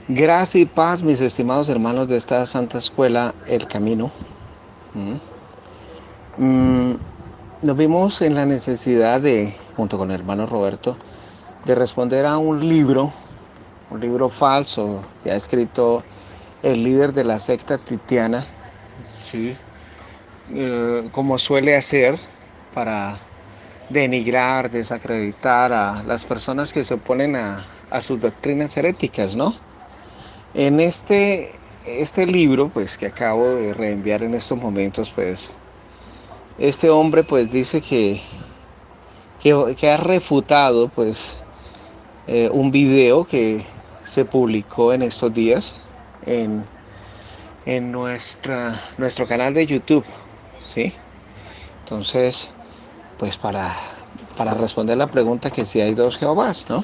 Gracia y paz, mis estimados hermanos de esta Santa Escuela, El Camino. Mm, Nos vimos en la necesidad de, junto con el hermano Roberto, de responder a un libro falso que ha escrito el líder de la secta titiana, sí, como suele hacer para denigrar, desacreditar a las personas que se oponen a sus doctrinas heréticas, ¿no? En este libro, pues que acabo de reenviar en estos momentos, pues este hombre pues dice que ha refutado pues un video que se publicó en estos días en, en nuestro canal de YouTube, ¿sí? Entonces, pues para responder la pregunta que si hay dos Jehovás, ¿no?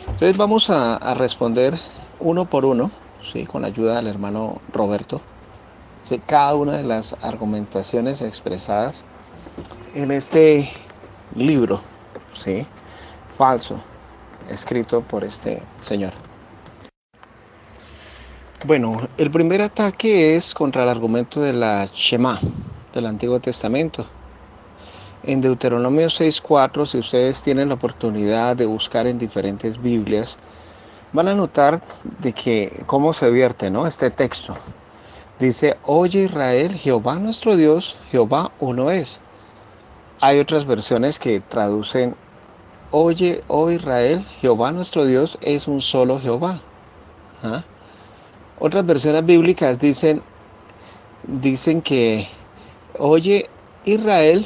Entonces vamos a responder uno por uno, ¿sí? Con la ayuda del hermano Roberto. Sí, cada una de las argumentaciones expresadas en este libro, ¿sí? Falso, escrito por este señor. Bueno, el primer ataque es contra el argumento de la Shema del Antiguo Testamento. En Deuteronomio 6:4, si ustedes tienen la oportunidad de buscar en diferentes Biblias, van a notar de que cómo se vierte, ¿no? Este texto. Dice: Oye Israel, Jehová nuestro Dios, Jehová uno es. Hay otras versiones que traducen: Oye, oh Israel, Jehová nuestro Dios es un solo Jehová. ¿Ah? Otras versiones bíblicas dicen que: Oye Israel,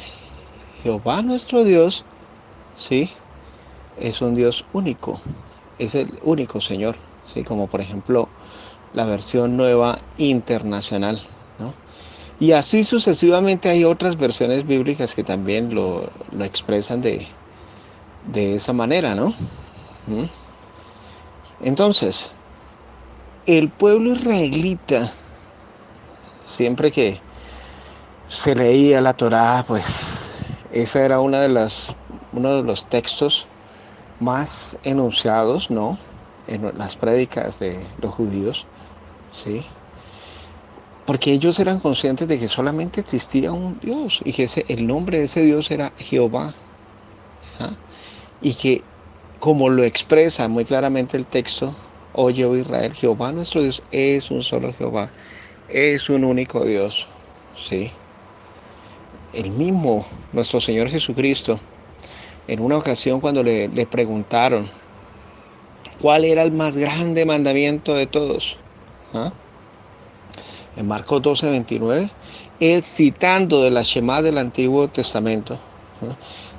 Jehová nuestro Dios, sí, es un Dios único, es el único Señor, sí, como por ejemplo la versión nueva internacional, ¿no? Y así sucesivamente hay otras versiones bíblicas que también lo expresan de esa manera, ¿no? Entonces, el pueblo israelita, siempre que se leía la Torá, pues esa era uno de los textos más enunciados, ¿no? En las prédicas de los judíos, ¿sí? Porque ellos eran conscientes de que solamente existía un Dios y que el nombre de ese Dios era Jehová. ¿Ah? Y que, como lo expresa muy claramente el texto: Oye, oh Israel, Jehová nuestro Dios es un solo Jehová, es un único Dios, ¿sí? El mismo nuestro Señor Jesucristo, en una ocasión cuando le preguntaron cuál era el más grande mandamiento de todos, ¿ah? En Marcos 12:29, él, citando de la Shema del Antiguo Testamento, ¿ah?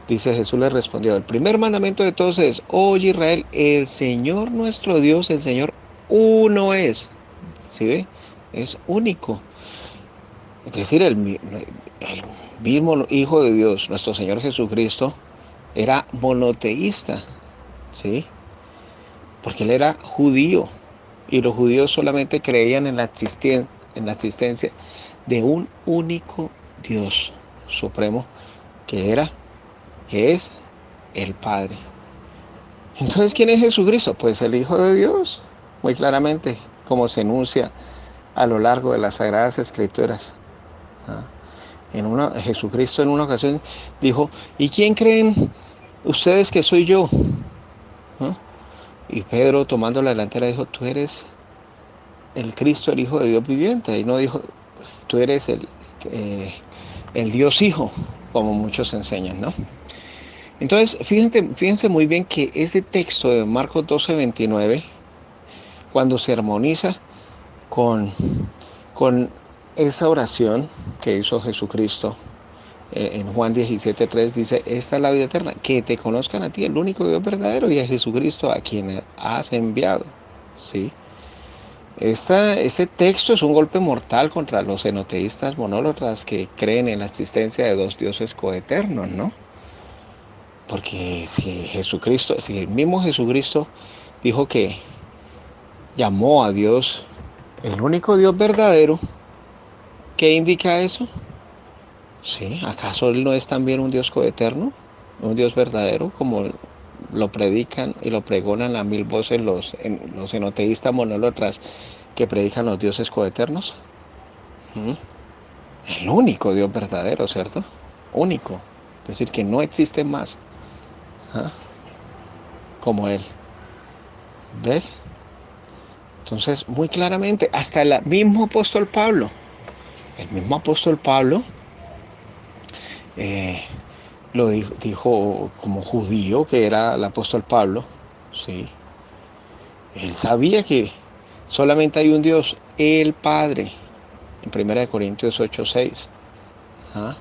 Dice: Jesús le respondió: el primer mandamiento de todos es: Oye Israel, el Señor nuestro Dios, el Señor uno es. ¿Sí ve? Es único. Es decir, el mismo Hijo de Dios, nuestro Señor Jesucristo, era monoteísta, ¿sí? Porque él era judío y los judíos solamente creían en la existencia de un único Dios supremo, que es el Padre. Entonces, ¿quién es Jesucristo? Pues el Hijo de Dios, muy claramente, como se enuncia a lo largo de las Sagradas Escrituras. ¿Ah? Jesucristo en una ocasión dijo: ¿y quién creen ustedes que soy yo? ¿Ah? Y Pedro, tomando la delantera, dijo: tú eres el Cristo, el Hijo de Dios viviente. Y no dijo: tú eres el Dios Hijo, como muchos enseñan, ¿no? Entonces, fíjense muy bien que ese texto de Marcos 12:29, cuando se armoniza con, con esa oración que hizo Jesucristo en Juan 17:3, dice: esta es la vida eterna, que te conozcan a ti, el único Dios verdadero, y a Jesucristo a quien has enviado, ¿sí? Ese texto es un golpe mortal contra los enoteístas monólatras que creen en la existencia de dos dioses coeternos, ¿no? Porque si el mismo Jesucristo dijo que llamó a Dios el único Dios verdadero, ¿qué indica eso? ¿Sí? ¿Acaso Él no es también un Dios coeterno? ¿Un Dios verdadero como lo predican y lo pregonan a mil voces los enoteístas monólotras que predican los dioses coeternos. ¿Mm? El único Dios verdadero, ¿cierto? Único. Es decir, que no existe más, ¿ah?, como Él. ¿Ves? Entonces, muy claramente, hasta el mismo apóstol Pablo, eh, lo dijo como judío, que era el apóstol Pablo, ¿sí? Él sabía que solamente hay un Dios, el Padre, en 1 Corintios 8:6. ¿Ah?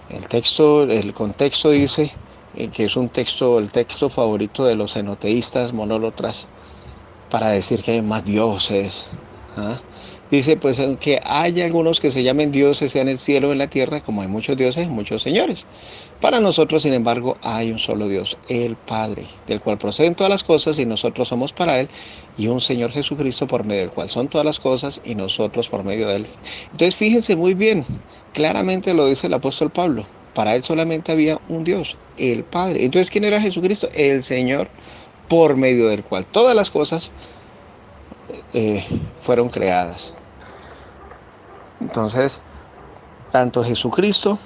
El contexto dice que es el texto favorito de los enoteístas monólotras para decir que hay más dioses. ¿Ah? Dice, pues aunque haya algunos que se llamen dioses, sea en el cielo o en la tierra, como hay muchos dioses, muchos señores. Para nosotros, sin embargo, hay un solo Dios, el Padre, del cual proceden todas las cosas y nosotros somos para Él, y un Señor Jesucristo por medio del cual son todas las cosas y nosotros por medio de Él. Entonces fíjense muy bien, claramente lo dice el apóstol Pablo, para Él solamente había un Dios, el Padre. Entonces, ¿quién era Jesucristo? El Señor, por medio del cual todas las cosas fueron creadas. Entonces, tanto Jesucristo,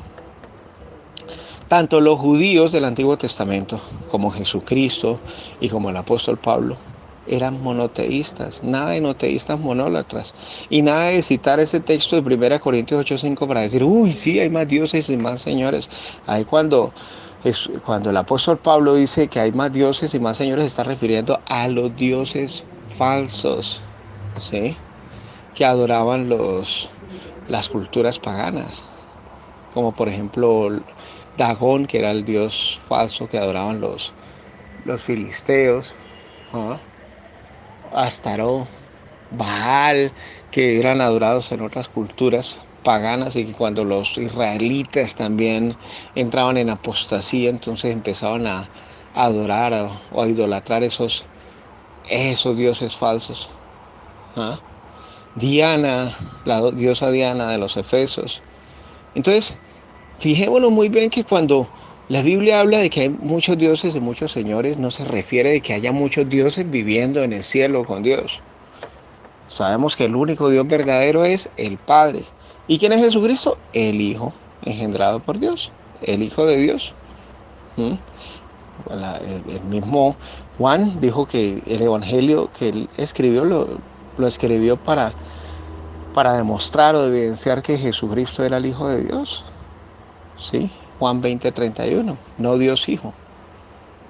tanto los judíos del Antiguo Testamento como Jesucristo y como el apóstol Pablo eran monoteístas, nada de enoteístas monólatras, y nada de citar ese texto de 1 Corintios 8:5 para decir, uy, sí, hay más dioses y más señores. Ahí cuando el apóstol Pablo dice que hay más dioses y más señores, se está refiriendo a los dioses falsos, ¿sí?, que adoraban las culturas paganas, como por ejemplo Dagón, que era el dios falso que adoraban los filisteos, ¿no?, Astaró, Baal, que eran adorados en otras culturas paganas, y que cuando los israelitas también entraban en apostasía, entonces empezaban a adorar o a idolatrar esos dioses falsos. ¿Ah? Diana, la diosa Diana de los Efesos. Entonces, fijémonos muy bien que cuando la Biblia habla de que hay muchos dioses y muchos señores, no se refiere de que haya muchos dioses viviendo en el cielo con Dios. Sabemos que el único Dios verdadero es el Padre. ¿Y quién es Jesucristo? El Hijo, engendrado por Dios, el Hijo de Dios. ¿Mm? El mismo Juan dijo que el Evangelio que él escribió lo escribió para demostrar o evidenciar que Jesucristo era el Hijo de Dios. ¿Sí? Juan 20:31, no Dios Hijo,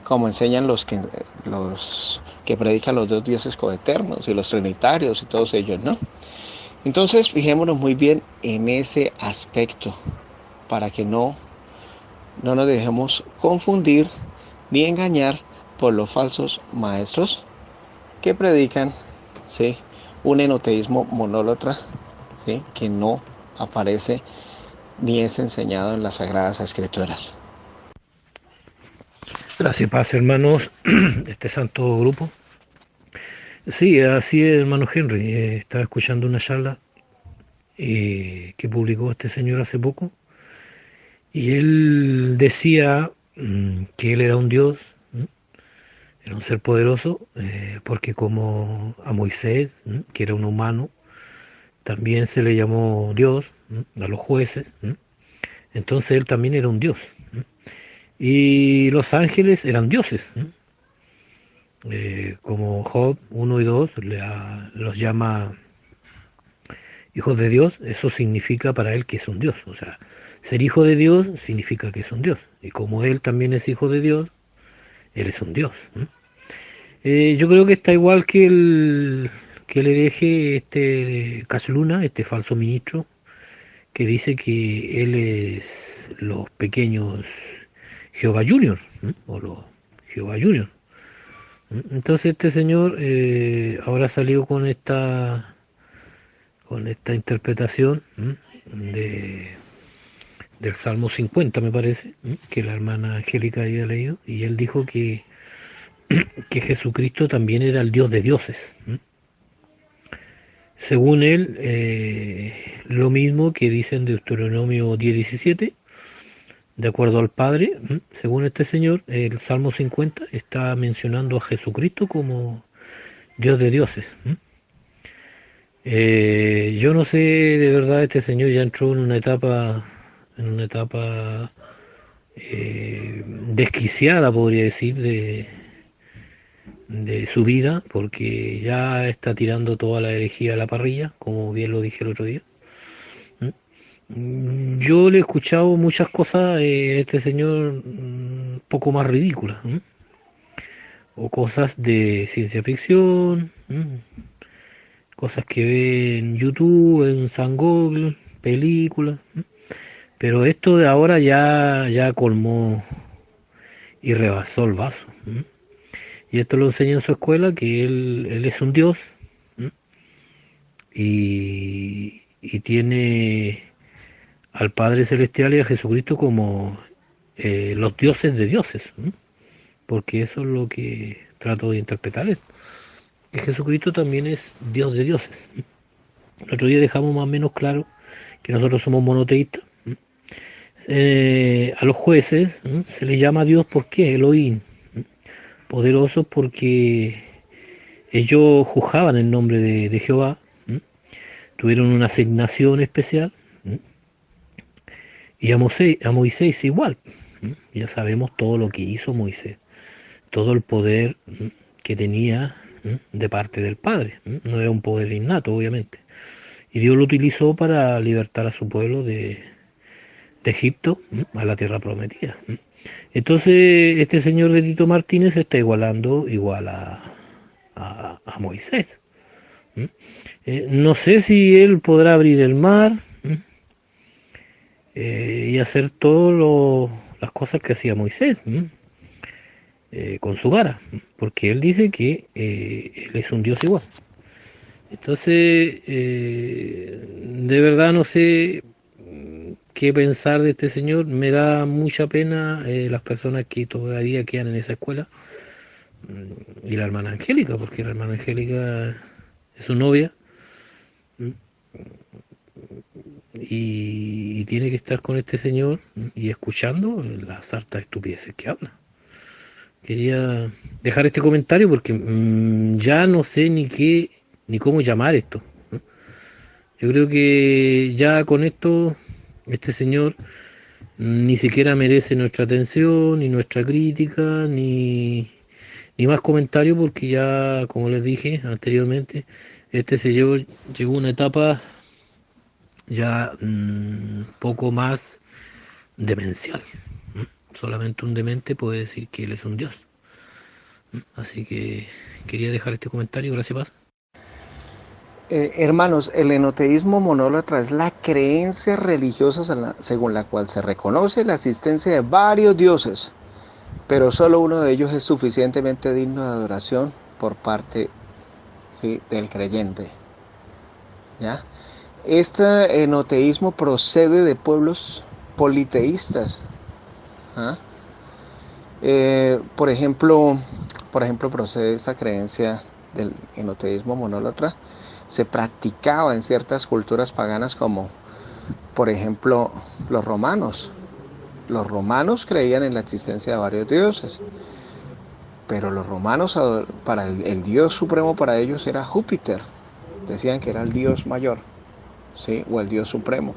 como enseñan los que predican los dos dioses coeternos y los trinitarios y todos ellos, ¿no? Entonces, fijémonos muy bien en ese aspecto para que no nos dejemos confundir ni engañar por los falsos maestros que predican, ¿sí?, un enoteísmo monólatra, ¿sí?, que no aparece ni es enseñado en las Sagradas Escrituras. Gracias, paz, hermanos, este santo grupo. Sí, así es, hermano Henry. Estaba escuchando una charla que publicó este señor hace poco, y él decía que él era un Dios, era un ser poderoso, porque como a Moisés, que era un humano, también se le llamó Dios, a los jueces, entonces él también era un Dios. Y los ángeles eran dioses. Como Job 1 y 2 los llama hijos de Dios, eso significa para él que es un Dios. O sea, ser hijo de Dios significa que es un Dios. Y como él también es hijo de Dios, él es un Dios. Yo creo que está igual que el hereje este Casluna, este falso ministro, que dice que él es los pequeños Jehová Junior, o los Jehová Junior. Entonces este señor ahora salió con esta interpretación del Salmo 50, me parece, que la hermana Angélica había leído, y él dijo que Jesucristo también era el Dios de dioses. Según él, lo mismo que dice en Deuteronomio 10:17, de acuerdo al Padre, según este señor, el Salmo 50 está mencionando a Jesucristo como Dios de dioses. Yo no sé, de verdad, este señor ya entró en una etapa desquiciada, podría decir, de su vida, porque ya está tirando toda la herejía a la parrilla, como bien lo dije el otro día. Yo le he escuchado muchas cosas a este señor poco más ridículas, o cosas de ciencia ficción, cosas que ve en YouTube, en San Google, películas, pero esto de ahora ya colmó y rebasó el vaso. Y esto lo enseña en su escuela, que él es un dios, y tiene al Padre Celestial y a Jesucristo como los dioses de dioses, porque eso es lo que trato de interpretar él. Que Jesucristo también es Dios de dioses. El otro día dejamos más o menos claro que nosotros somos monoteístas. A los jueces se les llama Dios, ¿por qué? Elohim. Poderosos porque ellos juzgaban en nombre de Jehová, tuvieron una asignación especial, y a Moisés igual. Ya sabemos todo lo que hizo Moisés, todo el poder que tenía de parte del Padre. No era un poder innato, obviamente. Y Dios lo utilizó para libertar a su pueblo de Egipto a la tierra prometida. Entonces, este señor de Tito Martínez está igualando igual a Moisés. No sé si él podrá abrir el mar y hacer todas las cosas que hacía Moisés con su vara, porque él dice que él es un Dios igual. Entonces, de verdad no sé qué pensar de este señor. Me da mucha pena las personas que todavía quedan en esa escuela, y la hermana Angélica, porque la hermana Angélica es su novia, y tiene que estar con este señor y escuchando las sartas estupideces que habla. Quería dejar este comentario porque ya no sé ni cómo llamar esto. Yo creo que ya con esto este señor ni siquiera merece nuestra atención, ni nuestra crítica, ni más comentarios, porque ya, como les dije anteriormente, este señor llegó a una etapa ya poco más demencial. Solamente un demente puede decir que él es un dios. Así que quería dejar este comentario. Gracias, Paz. Hermanos, el enoteísmo monólatra es la creencia religiosa según la cual se reconoce la existencia de varios dioses, pero solo uno de ellos es suficientemente digno de adoración por parte, ¿sí?, del creyente. ¿Ya? Este enoteísmo procede de pueblos politeístas. ¿Ah? Por ejemplo, procede esta creencia del enoteísmo monólatra. Se practicaba en ciertas culturas paganas, como por ejemplo los romanos. Los romanos creían en la existencia de varios dioses, pero los romanos, para el dios supremo para ellos era Júpiter. Decían que era el dios mayor, ¿sí?, o el dios supremo.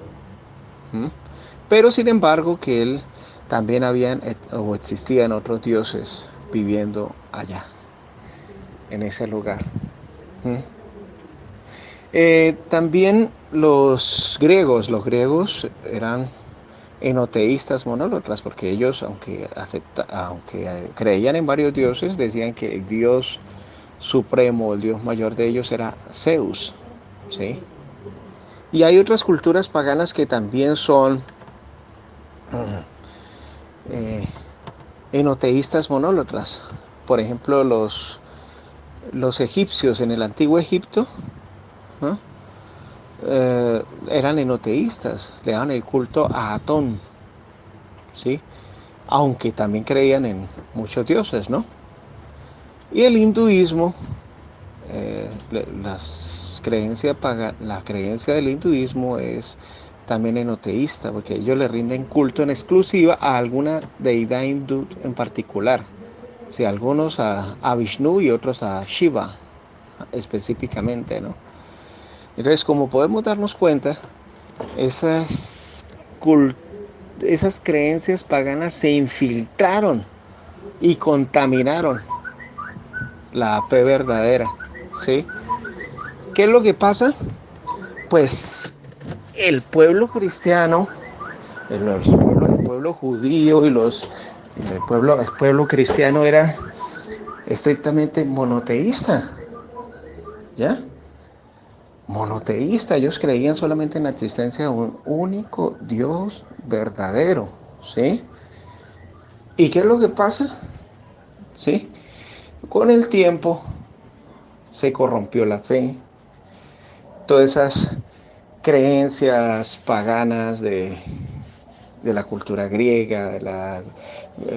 Pero sin embargo que él también o existían otros dioses viviendo allá, en ese lugar. También los griegos eran enoteístas monólatras, porque ellos, aunque creían en varios dioses, decían que el dios supremo, el dios mayor de ellos era Zeus, ¿sí? Y hay otras culturas paganas que también son enoteístas monólatras. Por ejemplo, los egipcios en el antiguo Egipto, ¿no?, eran enoteístas, le daban el culto a Atón, ¿sí?, aunque también creían en muchos dioses, ¿no? Y el hinduismo, la creencia del hinduismo es también enoteísta, porque ellos le rinden culto en exclusiva a alguna deidad hindú en particular. Sí, algunos a Vishnu y otros a Shiva específicamente, ¿no? Entonces, como podemos darnos cuenta, esas, esas creencias paganas se infiltraron y contaminaron la fe verdadera, ¿sí? ¿Qué es lo que pasa? Pues el pueblo cristiano, el pueblo judío y el pueblo cristiano era estrictamente monoteísta, ¿ya? Monoteísta, ellos creían solamente en la existencia de un único Dios verdadero, ¿sí? ¿Y qué es lo que pasa? ¿Sí? Con el tiempo se corrompió la fe, todas esas creencias paganas de la cultura griega, de la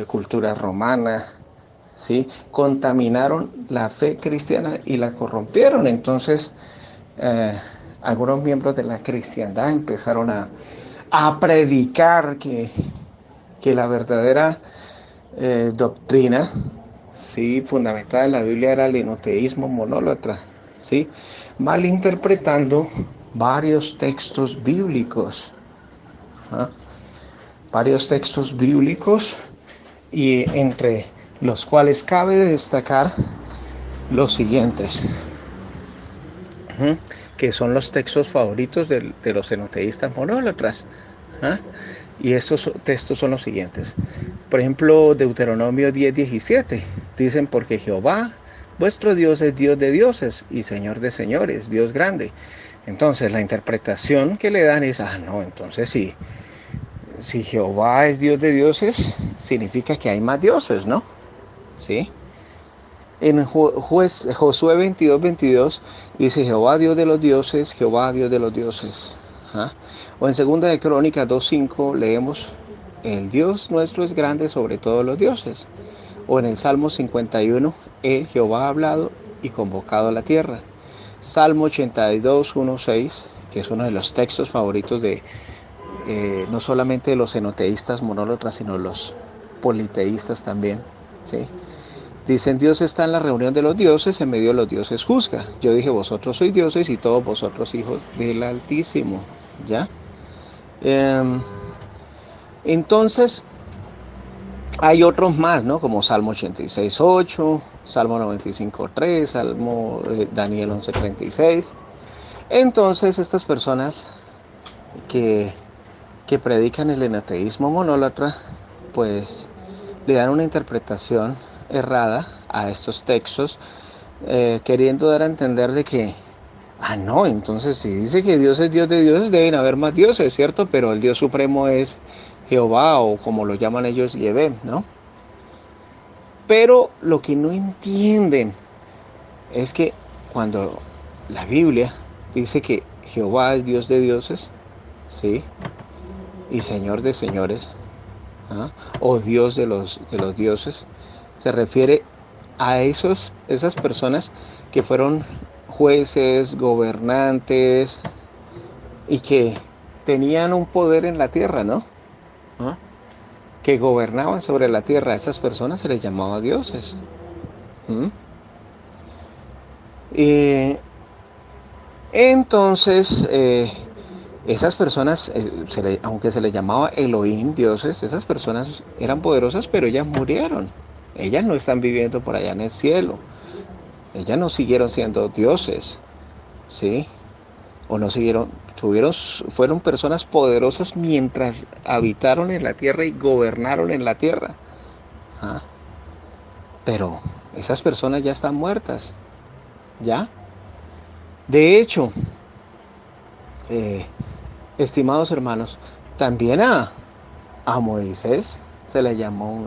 cultura romana, ¿sí? Contaminaron la fe cristiana y la corrompieron. Entonces, algunos miembros de la cristiandad empezaron a predicar que la verdadera doctrina, ¿sí? Fundamentada en la Biblia era el enoteísmo monólatra, ¿sí? Malinterpretando varios textos bíblicos, ¿ah? Varios textos bíblicos, y entre los cuales cabe destacar los siguientes, que son los textos favoritos de los enoteístas monólatras. Y estos textos son los siguientes. Por ejemplo, Deuteronomio 10:17. Dicen: porque Jehová, vuestro Dios, es Dios de dioses y Señor de señores, Dios grande. Entonces, la interpretación que le dan es: no, entonces si Jehová es Dios de dioses, significa que hay más dioses, ¿no? ¿Sí? En Josué 22:22 dice: Jehová Dios de los dioses, Jehová Dios de los dioses. O en Segunda de Crónicas 2:5 leemos: el Dios nuestro es grande sobre todos los dioses. O en el Salmo 51: el Jehová ha hablado y convocado a la tierra. Salmo 82:1-6, que es uno de los textos favoritos de no solamente de los enoteístas monólatras, sino los politeístas también, ¿sí? Dicen: Dios está en la reunión de los dioses, en medio de los dioses juzga. Yo dije: vosotros sois dioses y todos vosotros hijos del Altísimo. ¿Ya? Entonces, hay otros más, ¿no? Como Salmo 86:8, Salmo 95:3, Salmo Daniel 11:36. Entonces, estas personas que predican el enoteísmo monólatra, pues le dan una interpretación errada a estos textos, queriendo dar a entender de que, no, entonces si dice que Dios es Dios de dioses, deben haber más dioses, ¿cierto? Pero el Dios supremo es Jehová, o como lo llaman ellos, Yahvé, ¿no? Pero lo que no entienden es que cuando la Biblia dice que Jehová es Dios de dioses, ¿sí? Y Señor de señores, o Dios de los dioses, se refiere a esas personas que fueron jueces, gobernantes, y que tenían un poder en la tierra, ¿no? Que gobernaban sobre la tierra. A esas personas se les llamaba dioses. Entonces, esas personas, aunque se les llamaba Elohim, dioses, esas personas eran poderosas, pero ellas murieron. Ellas no están viviendo por allá en el cielo. Ellas no siguieron siendo dioses, ¿sí? O no fueron personas poderosas mientras habitaron en la tierra y gobernaron en la tierra. Pero esas personas ya están muertas, ¿ya? De hecho, estimados hermanos, también a Moisés se le llamó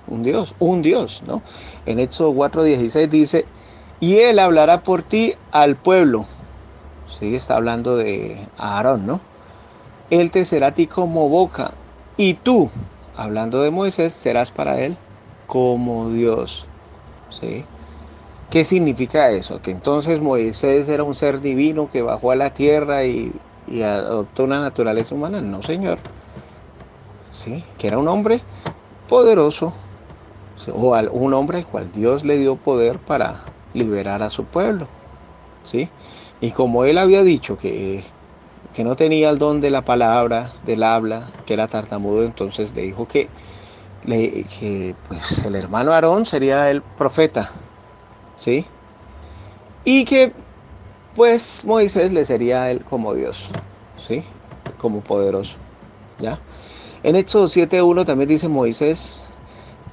un Dios, ¿no? En Éxodo 4:16 dice: y él hablará por ti al pueblo. Sí, está hablando de Aarón, ¿no? Él te será a ti como boca, y tú, hablando de Moisés, serás para él como Dios. ¿Sí? ¿Qué significa eso? Que entonces Moisés era un ser divino que bajó a la tierra y y adoptó una naturaleza humana. No, señor. ¿Sí? Que era un hombre poderoso, o un hombre al cual Dios le dio poder para liberar a su pueblo. ¿Sí? Y como él había dicho que no tenía el don de la palabra, del habla, que era tartamudo, entonces le dijo que pues el hermano Aarón sería el profeta, ¿sí? Y que pues Moisés le sería a él como Dios, ¿sí? Como poderoso, ¿ya? En Éxodo 7:1 también dice Moisés,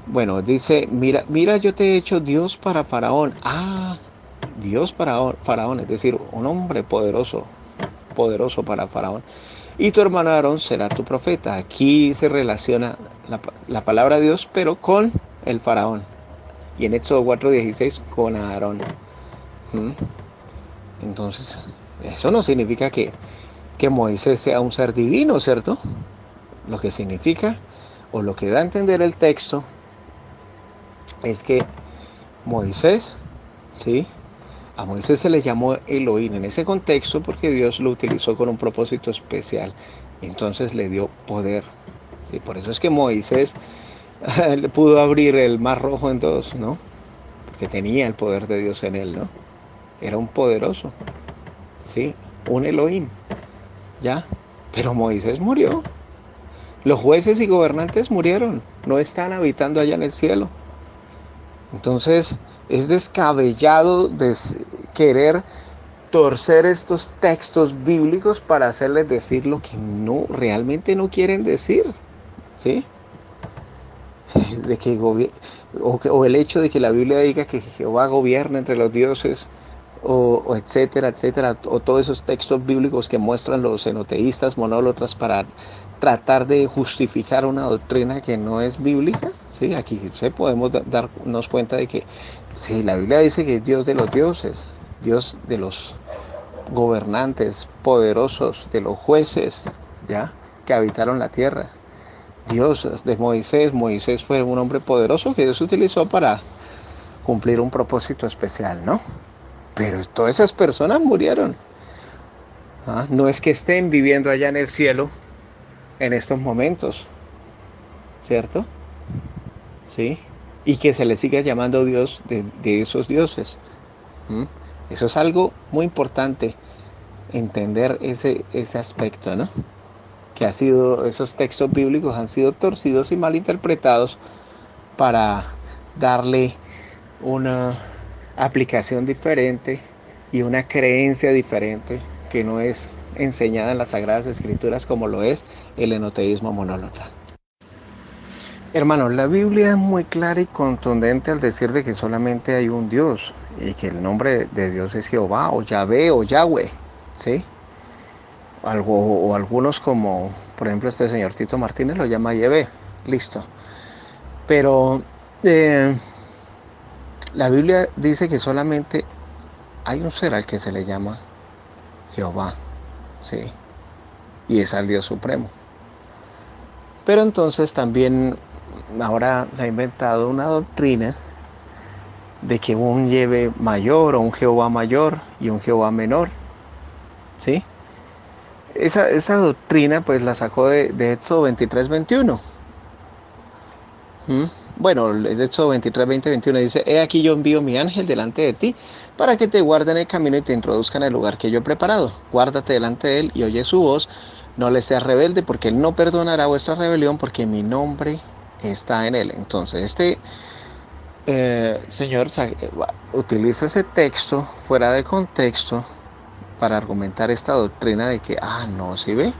bueno, dice, mira, yo te he hecho Dios para Faraón. Ah, Dios para Faraón, es decir, un hombre poderoso para Faraón. Y tu hermano Aarón será tu profeta. Aquí se relaciona la palabra Dios, pero con el Faraón. Y en Éxodo 4:16 con Aarón. Entonces, eso no significa que Moisés sea un ser divino, ¿cierto? Lo que significa, o lo que da a entender el texto, es que Moisés, ¿sí? A Moisés se le llamó Elohim en ese contexto porque Dios lo utilizó con un propósito especial. Entonces le dio poder. ¿Sí? Por eso es que Moisés le pudo abrir el mar rojo en dos, ¿no? Porque tenía el poder de Dios en él, ¿no? Era un poderoso, ¿sí? Un Elohim, ¿ya? Pero Moisés murió. Los jueces y gobernantes murieron. No están habitando allá en el cielo. Entonces es descabellado querer torcer estos textos bíblicos para hacerles decir lo que no realmente no quieren decir, ¿sí? De que o el hecho de que la Biblia diga que Jehová gobierna entre los dioses, o etcétera, etcétera, o todos esos textos bíblicos que muestran los enoteístas, monólatras, para tratar de justificar una doctrina que no es bíblica. Sí, aquí sí podemos darnos cuenta de que sí, la Biblia dice que es Dios de los dioses, Dios de los gobernantes poderosos, de los jueces, ¿ya? Que habitaron la tierra. Dios de Moisés fue un hombre poderoso que Dios utilizó para cumplir un propósito especial, ¿no? Pero todas esas personas murieron. No es que estén viviendo allá en el cielo en estos momentos, ¿cierto? Sí. Y que se les siga llamando Dios de esos dioses. Eso es algo muy importante, entender ese aspecto, ¿no? Que esos textos bíblicos han sido torcidos y malinterpretados para darle una aplicación diferente y una creencia diferente que no es enseñada en las Sagradas Escrituras como lo es el enoteísmo monólatra. Hermanos, la Biblia es muy clara y contundente al decir de que solamente hay un Dios y que el nombre de Dios es Jehová o Yahvé o Yahweh, ¿sí? O algunos como, por ejemplo, este señor Tito Martínez lo llama Yahvé, listo. Pero la Biblia dice que solamente hay un ser al que se le llama Jehová, ¿sí? Y es al Dios Supremo. Pero entonces también ahora se ha inventado una doctrina de que un Yahvé mayor o un Jehová mayor y un Jehová menor, ¿sí? Esa doctrina pues la sacó de Éxodo 23:21. Bueno, el Éxodo 23:20-21 dice: He aquí yo envío mi ángel delante de ti para que te guarde en el camino y te introduzca en el lugar que yo he preparado. Guárdate delante de él y oye su voz. No le seas rebelde, porque él no perdonará vuestra rebelión, porque mi nombre está en él. Entonces este señor utiliza ese texto fuera de contexto para argumentar esta doctrina de que, no, ¿sí ve?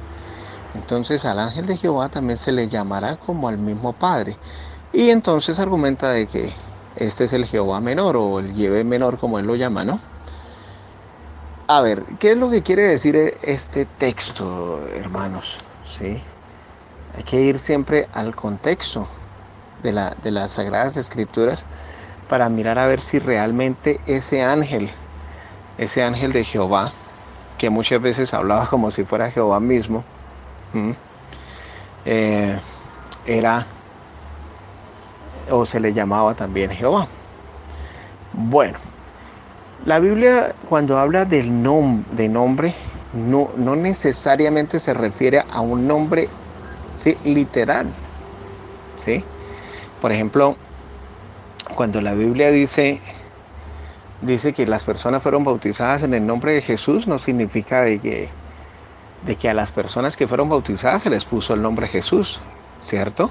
Entonces al ángel de Jehová también se le llamará como al mismo Padre. Y entonces argumenta de que este es el Jehová menor o el Yahvé menor, como él lo llama, ¿no? A ver, ¿qué es lo que quiere decir este texto, hermanos? ¿Sí? Hay que ir siempre al contexto de las Sagradas Escrituras para mirar a ver si realmente ese ángel de Jehová, que muchas veces hablaba como si fuera Jehová mismo, era o se le llamaba también Jehová. Bueno, la Biblia cuando habla de nombre no necesariamente se refiere a un nombre, ¿sí?, literal, ¿sí? Por ejemplo, cuando la Biblia dice que las personas fueron bautizadas en el nombre de Jesús, no significa de que a las personas que fueron bautizadas se les puso el nombre Jesús, ¿cierto?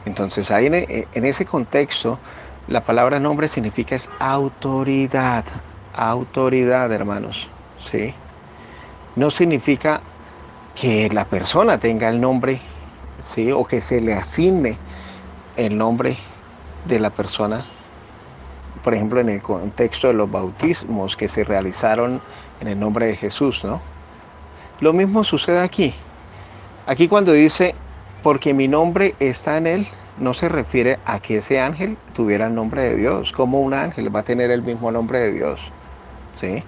Entonces ahí en ese contexto, la palabra nombre significa es autoridad, hermanos, ¿sí? No significa que la persona tenga el nombre, ¿sí?, o que se le asigne el nombre de la persona. Por ejemplo, en el contexto de los bautismos que se realizaron en el nombre de Jesús, ¿no? Lo mismo sucede aquí. Aquí cuando dice, porque mi nombre está en él, no se refiere a que ese ángel tuviera el nombre de Dios. Como un ángel va a tener el mismo nombre de Dios, ¿sí?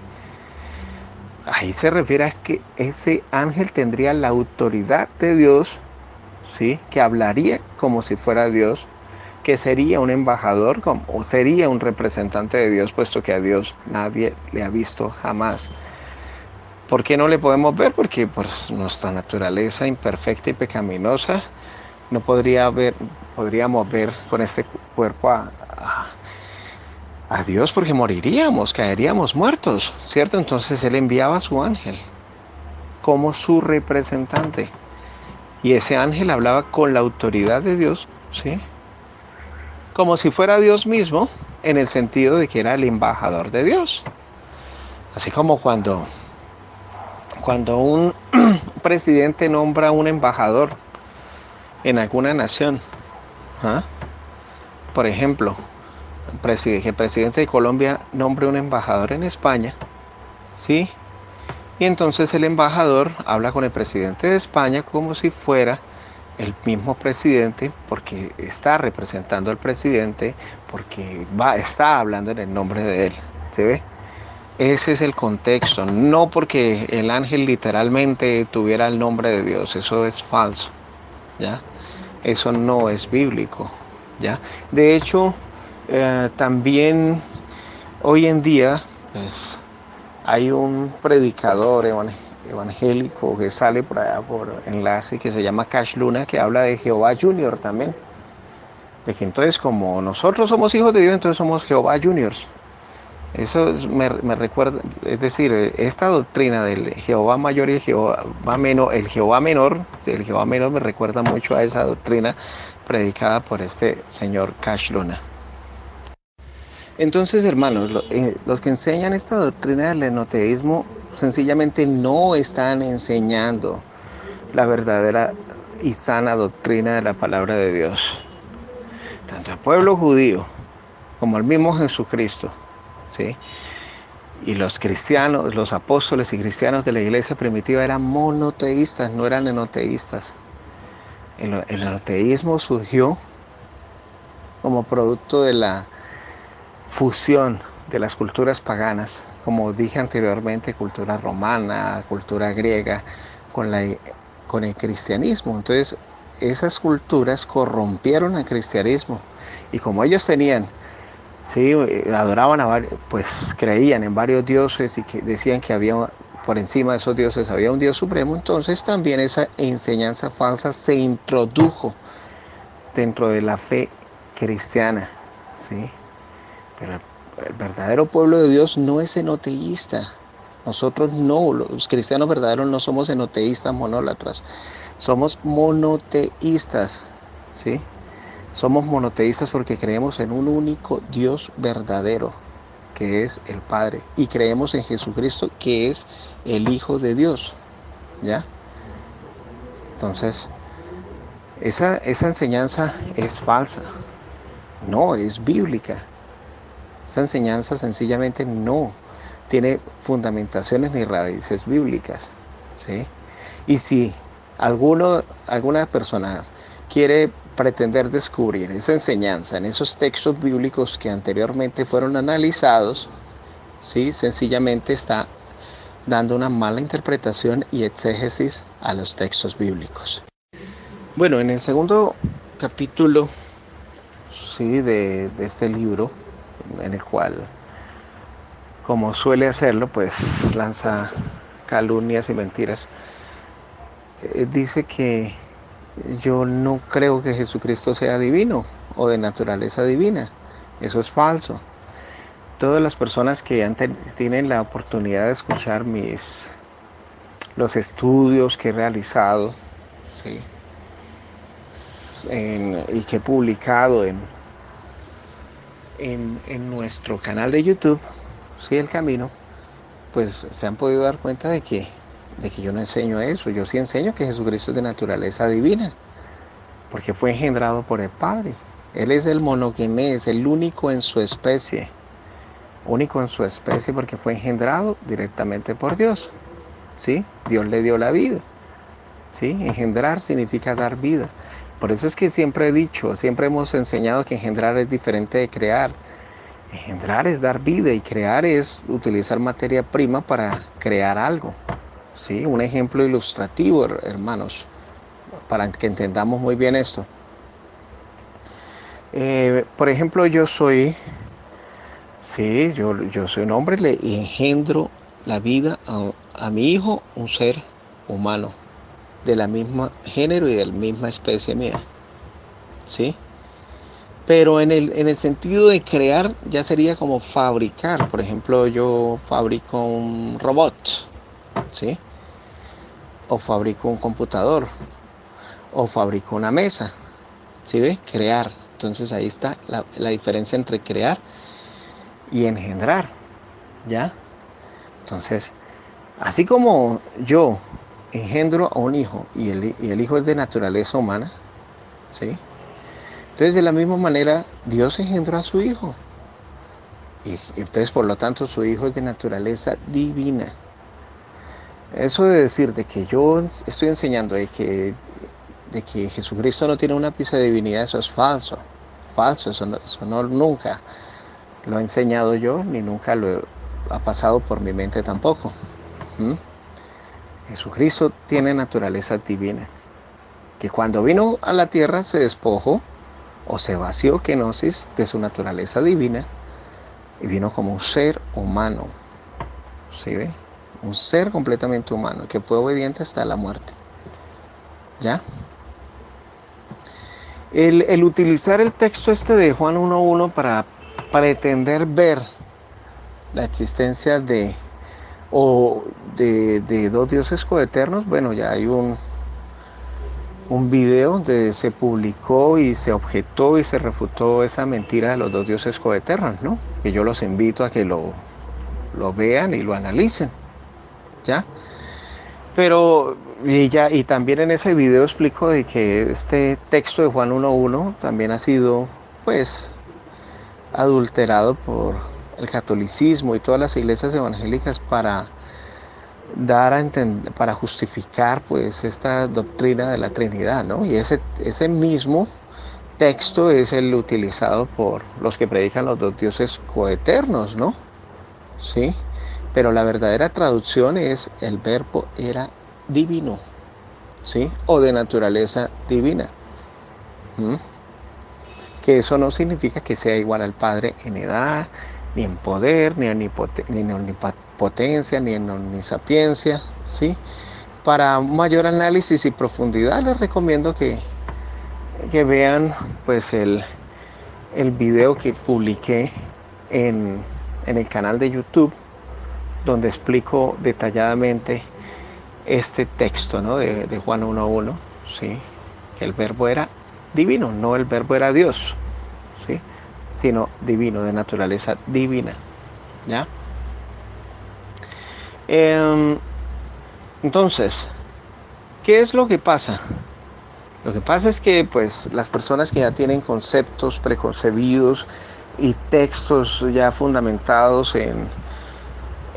Ahí se refiere a que ese ángel tendría la autoridad de Dios, ¿sí?, que hablaría como si fuera Dios, que sería un embajador o sería un representante de Dios, puesto que a Dios nadie le ha visto jamás. ¿Por qué no le podemos ver? Porque pues nuestra naturaleza imperfecta y pecaminosa no podríamos ver con este cuerpo a Dios, porque moriríamos, caeríamos muertos, ¿cierto? Entonces Él enviaba a su ángel como su representante, y ese ángel hablaba con la autoridad de Dios, ¿sí?, como si fuera Dios mismo, en el sentido de que era el embajador de Dios. Así como cuando un presidente nombra un embajador en alguna nación, ¿ah? Por ejemplo, que el presidente de Colombia nombre un embajador en España, ¿sí? Y entonces el embajador habla con el presidente de España como si fuera el mismo presidente, porque está representando al presidente, porque está hablando en el nombre de él, ¿se ve? Ese es el contexto, no porque el ángel literalmente tuviera el nombre de Dios, eso es falso, ¿ya? Eso no es bíblico, ¿ya? De hecho, también hoy en día, pues, hay un predicador evangélico que sale por allá por enlace, que se llama Cash Luna, que habla de Jehová Junior también, de que entonces como nosotros somos hijos de Dios, entonces somos Jehová Juniors. Eso me recuerda, es decir, esta doctrina del Jehová mayor y el Jehová menor, el Jehová menor me recuerda mucho a esa doctrina predicada por este señor Cash Luna. Entonces, hermanos, los que enseñan esta doctrina del enoteísmo sencillamente no están enseñando la verdadera y sana doctrina de la palabra de Dios. Tanto al pueblo judío como al mismo Jesucristo, ¿sí?, y los cristianos, los apóstoles y cristianos de la iglesia primitiva eran monoteístas, no eran enoteístas. El enoteísmo surgió como producto de la fusión de las culturas paganas, como dije anteriormente, cultura romana, cultura griega, con el cristianismo. Entonces, esas culturas corrompieron al cristianismo, y como ellos tenían, sí, adoraban pues creían en varios dioses, y que decían que había por encima de esos dioses había un Dios supremo, entonces también esa enseñanza falsa se introdujo dentro de la fe cristiana, ¿sí? Pero el verdadero pueblo de Dios no es enoteísta. Nosotros no, los cristianos verdaderos no somos enoteístas monólatras, somos monoteístas, ¿sí? Somos monoteístas porque creemos en un único Dios verdadero, que es el Padre, y creemos en Jesucristo, que es el Hijo de Dios, ¿ya? Entonces, esa enseñanza es falsa, no es bíblica. Esa enseñanza sencillamente no tiene fundamentaciones ni raíces bíblicas, ¿sí? Y si alguna persona quiere pretender descubrir esa enseñanza en esos textos bíblicos que anteriormente fueron analizados, ¿sí?, sencillamente está dando una mala interpretación y exégesis a los textos bíblicos. Bueno, en el segundo capítulo, sí, de este libro, en el cual, como suele hacerlo, pues lanza calumnias y mentiras. Dice que yo no creo que Jesucristo sea divino o de naturaleza divina. Eso es falso. Todas las personas que tienen la oportunidad de escuchar los estudios que he realizado, ¿sí? Y que he publicado en nuestro canal de YouTube, ¿sí? El Camino, pues se han podido dar cuenta de que yo no enseño eso. Yo sí enseño que Jesucristo es de naturaleza divina, porque fue engendrado por el Padre. Él es el monogenes, el único en su especie. Único en su especie porque fue engendrado directamente por Dios. ¿Sí? Dios le dio la vida. ¿Sí? Engendrar significa dar vida. Por eso es que siempre he dicho, siempre hemos enseñado que engendrar es diferente de crear. Engendrar es dar vida y crear es utilizar materia prima para crear algo. ¿Sí? Un ejemplo ilustrativo, hermanos, para que entendamos muy bien esto. Por ejemplo, yo soy un hombre, le engendro la vida a mi hijo, un ser humano, de la misma género y de la misma especie mía. ¿Sí? Pero en el sentido de crear ya sería como fabricar. Por ejemplo, yo fabrico un robot, ¿sí? O fabrico un computador, o fabrico una mesa, ¿sí ve? Crear. Entonces ahí está la diferencia entre crear y engendrar, ¿ya? Entonces, así como yo engendro a un hijo y el hijo es de naturaleza humana, ¿sí? Entonces, de la misma manera, Dios engendró a su hijo. Y entonces, por lo tanto, su hijo es de naturaleza divina. Eso de decir de que yo estoy enseñando de que Jesucristo no tiene una pizca de divinidad, eso es falso. Falso, eso no nunca lo he enseñado yo, ni nunca ha pasado por mi mente tampoco. Jesucristo tiene naturaleza divina, que cuando vino a la tierra se despojó o se vació, kenosis, de su naturaleza divina y vino como un ser humano. ¿Sí ve? Un ser completamente humano que fue obediente hasta la muerte. ¿Ya? El utilizar el texto de Juan 1:1 para pretender ver la existencia de dos dioses coeternos, bueno, ya hay un video donde se publicó y se objetó y se refutó esa mentira de los dos dioses coeternos, ¿no? Que yo los invito a que lo vean y lo analicen, ¿ya? Pero y también en ese video explico de que este texto de Juan 1:1 también ha sido, pues, adulterado por el catolicismo y todas las iglesias evangélicas para dar a entender, para justificar, pues, esta doctrina de la Trinidad, ¿no? Y ese mismo texto es el utilizado por los que predican los dos dioses coeternos, ¿no? Sí, pero la verdadera traducción es: el verbo era divino, ¿sí? O de naturaleza divina. Que eso no significa que sea igual al Padre en edad, ni en poder, ni en omnipotencia, ni en omnisapiencia, ¿sí? Para mayor análisis y profundidad les recomiendo que vean, pues, el video que publiqué en el canal de YouTube, donde explico detalladamente este texto, ¿no? de Juan 1:1, ¿sí? Que el verbo era divino, no el verbo era Dios, ¿sí? Sino divino, de naturaleza divina, ¿ya? Entonces, ¿qué es lo que pasa? Lo que pasa es que, pues, las personas que ya tienen conceptos preconcebidos y textos ya fundamentados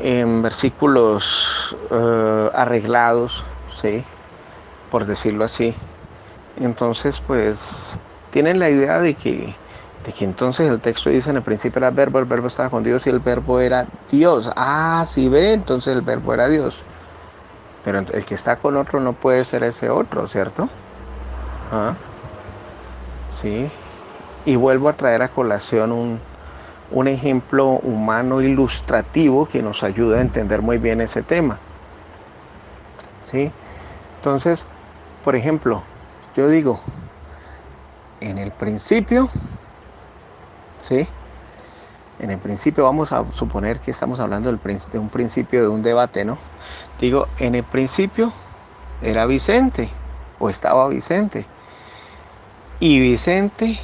en versículos arreglados, ¿sí? Por decirlo así, entonces, pues, tienen la idea de que entonces el texto dice: en el principio era el verbo estaba con Dios y el verbo era Dios. Ah, sí ve, entonces el verbo era Dios. Pero el que está con otro no puede ser ese otro, ¿cierto? Sí. Y vuelvo a traer a colación un ejemplo humano ilustrativo que nos ayuda a entender muy bien ese tema. ¿sí? Entonces, por ejemplo, yo digo, en el principio, ¿sí? En el principio vamos a suponer que estamos hablando de un principio de un debate, ¿no? Digo, en el principio era Vicente, o estaba Vicente, y Vicente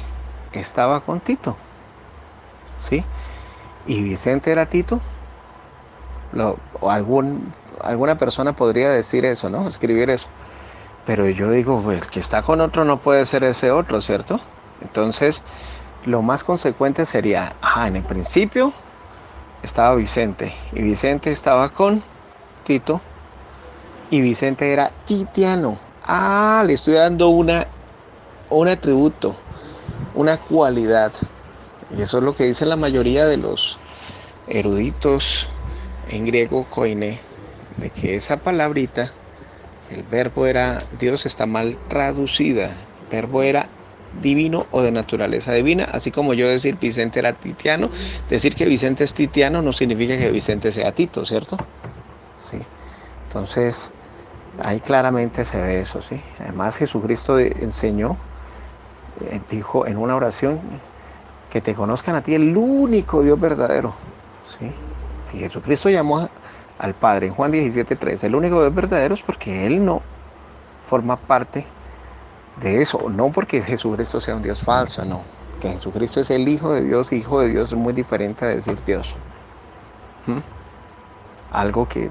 estaba con Tito, ¿sí? Y Vicente era Tito, alguna persona podría decir eso, ¿no? Escribir eso. Pero yo digo, pues, el que está con otro no puede ser ese otro, ¿cierto? Entonces, lo más consecuente sería, en el principio estaba Vicente, y Vicente estaba con Tito, y Vicente era titiano. Le estoy dando un atributo, una cualidad. Y eso es lo que dicen la mayoría de los eruditos en griego koine, de que esa palabrita, el verbo era, Dios está mal traducida, el verbo era divino o de naturaleza divina, así como yo decir Vicente era titiano, decir que Vicente es titiano no significa que Vicente sea Tito, ¿cierto? Sí. Entonces, ahí claramente se ve eso, ¿sí? Además, Jesucristo enseñó, dijo en una oración, que te conozcan a ti, el único Dios verdadero, ¿sí? Si Jesucristo llamó al Padre en Juan 17:3, el único Dios verdadero, es porque Él no forma parte de eso, no porque Jesucristo sea un Dios falso, no, que Jesucristo es el Hijo de Dios, Hijo de Dios es muy diferente a decir Dios. Algo que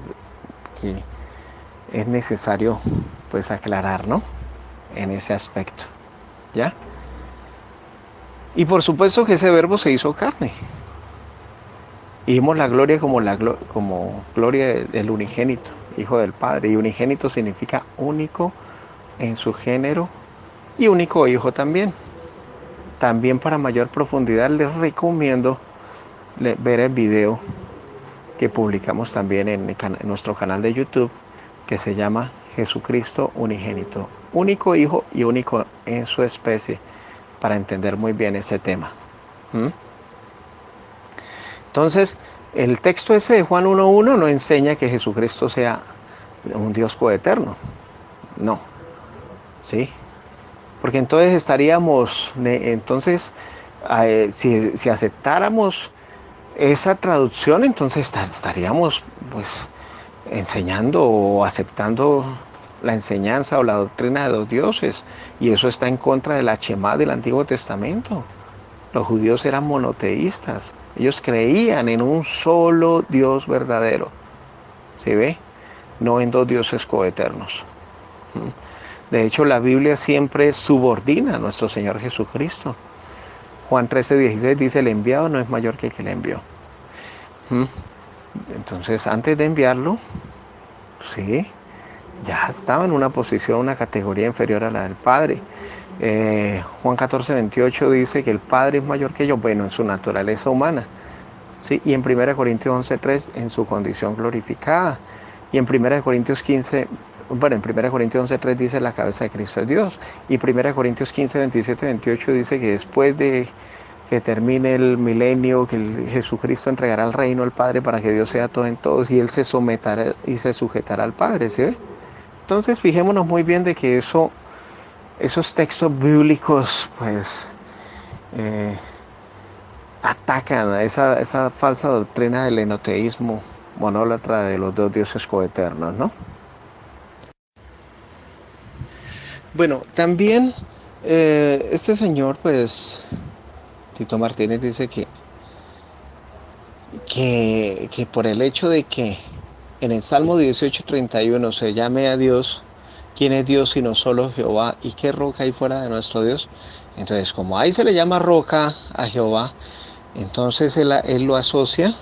es necesario pues aclarar, ¿no? En ese aspecto, ¿ya? Y por supuesto que ese verbo se hizo carne. Y vimos la gloria como gloria del unigénito, Hijo del Padre. Y unigénito significa único en su género y único hijo también. También para mayor profundidad les recomiendo ver el video que publicamos también en nuestro canal de YouTube, que se llama Jesucristo Unigénito, único hijo y único en su especie, para entender muy bien ese tema. Entonces, el texto ese de Juan 1:1 no enseña que Jesucristo sea un Dios coeterno, no, ¿sí? Porque entonces estaríamos, si aceptáramos esa traducción, entonces estaríamos pues enseñando o aceptando la enseñanza o la doctrina de los dioses, y eso está en contra de la Shemá del Antiguo Testamento. Los judíos eran monoteístas, ellos creían en un solo Dios verdadero, ¿se ve? No en dos dioses coeternos. De hecho, la Biblia siempre subordina a nuestro Señor Jesucristo. Juan 13:16 dice, el enviado no es mayor que el que le envió. Entonces, antes de enviarlo, sí, ya estaba en una posición, una categoría inferior a la del Padre. Juan 14:28 dice que el Padre es mayor que yo, bueno, en su naturaleza humana. Sí, y en 1 Corintios 11:3 en su condición glorificada. Y en 1 Corintios 11:3 dice la cabeza de Cristo es Dios. Y 1 Corintios 15:27-28 dice que después de que termine el milenio, que Jesucristo entregará el reino al Padre para que Dios sea todo en todos, y Él se someterá y se sujetará al Padre, ¿sí ve? Entonces fijémonos muy bien de que esos textos bíblicos pues atacan a esa falsa doctrina del enoteísmo monólatra de los dos dioses coeternos, ¿no? Bueno, también este señor, pues, Tito Martínez dice que por el hecho de que en el Salmo 18:31 se llame a Dios, ¿quién es Dios sino solo Jehová? ¿Y qué roca hay fuera de nuestro Dios? Entonces, como ahí se le llama roca a Jehová, entonces él lo asocia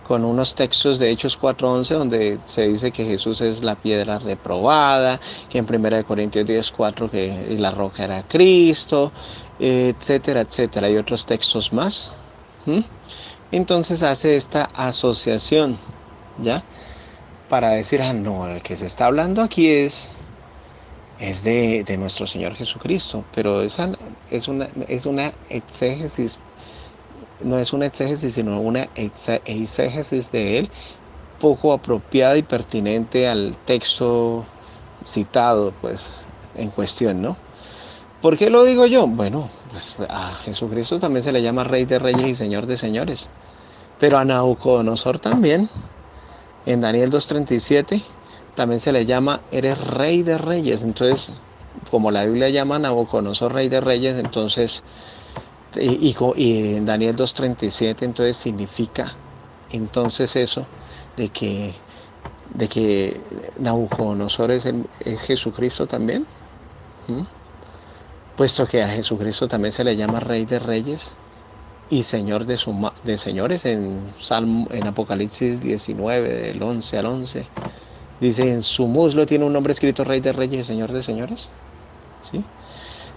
con unos textos de Hechos 4:11 donde se dice que Jesús es la piedra reprobada, que en 1 Corintios 10:4 que la roca era Cristo, etcétera, etcétera, y otros textos más. Entonces hace esta asociación, ¿ya? Para decir, no, el que se está hablando aquí es de nuestro Señor Jesucristo, pero esa es una exégesis, no es una exégesis, sino una eisegesis de Él, poco apropiada y pertinente al texto citado, pues, en cuestión, ¿no? ¿Por qué lo digo yo? Bueno, pues a Jesucristo también se le llama Rey de Reyes y Señor de Señores, pero a Nabucodonosor también, en Daniel 2:37, también se le llama eres Rey de Reyes. Entonces, como la Biblia llama a Nabucodonosor Rey de Reyes, entonces, y en Daniel 2:37, entonces significa entonces eso de que Nabucodonosor es Jesucristo también. ¿Mm? Puesto que a Jesucristo también se le llama Rey de Reyes y Señor de señores en Apocalipsis 19, del 11 al 11. Dice, en su muslo tiene un nombre escrito Rey de Reyes y Señor de señores. ¿Sí?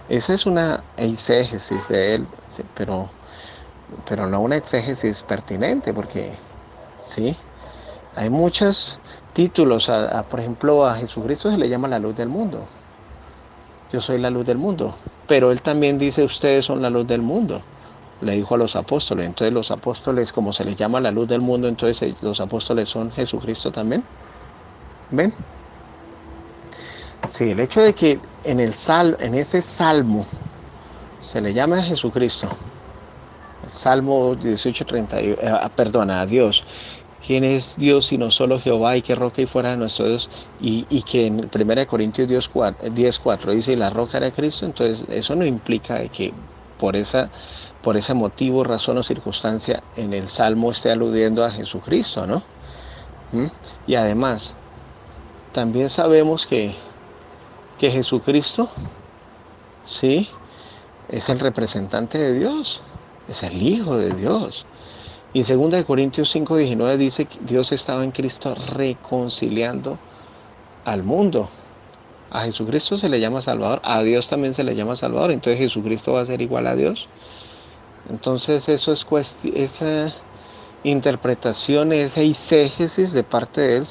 Esa es una exégesis de él, ¿sí? pero no una exégesis pertinente, porque ¿sí? Hay muchos títulos. Por ejemplo, a Jesucristo se le llama la luz del mundo. Yo soy la luz del mundo. Pero él también dice, ustedes son la luz del mundo. Le dijo a los apóstoles. Entonces los apóstoles, como se les llama la luz del mundo, entonces los apóstoles son Jesucristo también. ¿Ven? Sí, el hecho de que en ese salmo se le llama a Jesucristo, el Salmo 18:30, perdona, a Dios. ¿Quién es Dios sino solo Jehová, y qué roca y fuera de nuestro Dios? Y que en 1 Corintios 10:4 dice, la roca era Cristo. Entonces eso no implica de que por ese motivo, razón o circunstancia en el Salmo esté aludiendo a Jesucristo, ¿no? Y además, también sabemos que Jesucristo, ¿sí?, es el representante de Dios, es el Hijo de Dios. Y en 2 Corintios 5:19 dice que Dios estaba en Cristo reconciliando al mundo. A Jesucristo se le llama Salvador, a Dios también se le llama Salvador. Entonces Jesucristo va a ser igual a Dios. Entonces eso es esa interpretación, esa exégesis de parte de él,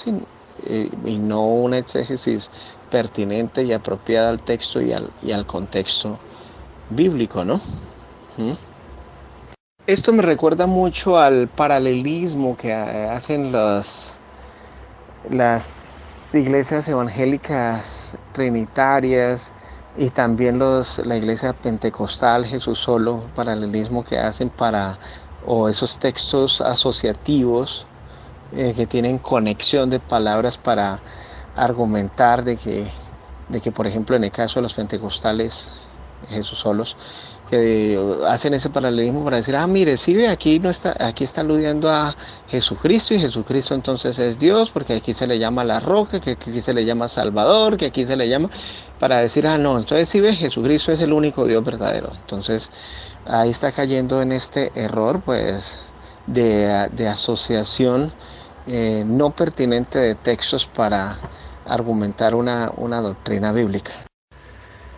y no una exégesis pertinente y apropiada al texto y al contexto bíblico, ¿no? Esto me recuerda mucho al paralelismo que hacen las iglesias evangélicas trinitarias y también la iglesia pentecostal Jesús solo, paralelismo que hacen o esos textos asociativos que tienen conexión de palabras para argumentar de que por ejemplo en el caso de los pentecostales Jesús solos, que hacen ese paralelismo para decir, mire, sí ve, aquí está aludiendo a Jesucristo, y Jesucristo entonces es Dios, porque aquí se le llama la roca, que aquí se le llama Salvador, que aquí se le llama, para decir, no, entonces sí ve, Jesucristo es el único Dios verdadero. Entonces ahí está cayendo en este error, pues, de asociación no pertinente de textos para argumentar una doctrina bíblica.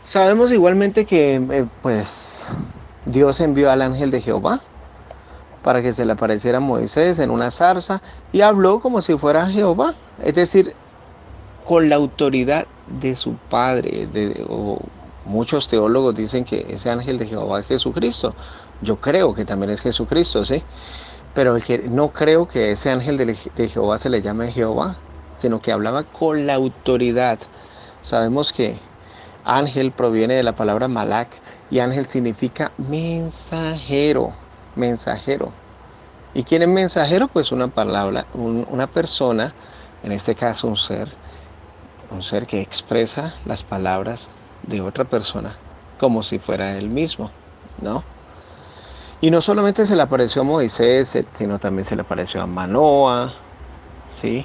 Sabemos igualmente que pues Dios envió al ángel de Jehová para que se le apareciera a Moisés en una zarza y habló como si fuera Jehová, es decir, con la autoridad de su Padre. Muchos teólogos dicen que ese ángel de Jehová es Jesucristo. Yo creo que también es Jesucristo, ¿sí? Pero no creo que ese ángel de Jehová se le llame Jehová, sino que hablaba con la autoridad. Sabemos que ángel proviene de la palabra malak, y ángel significa mensajero, mensajero. ¿Y quién es mensajero? Pues una persona, en este caso un ser que expresa las palabras de otra persona como si fuera él mismo, ¿no? Y no solamente se le apareció a Moisés, sino también se le apareció a Manoah, ¿sí?,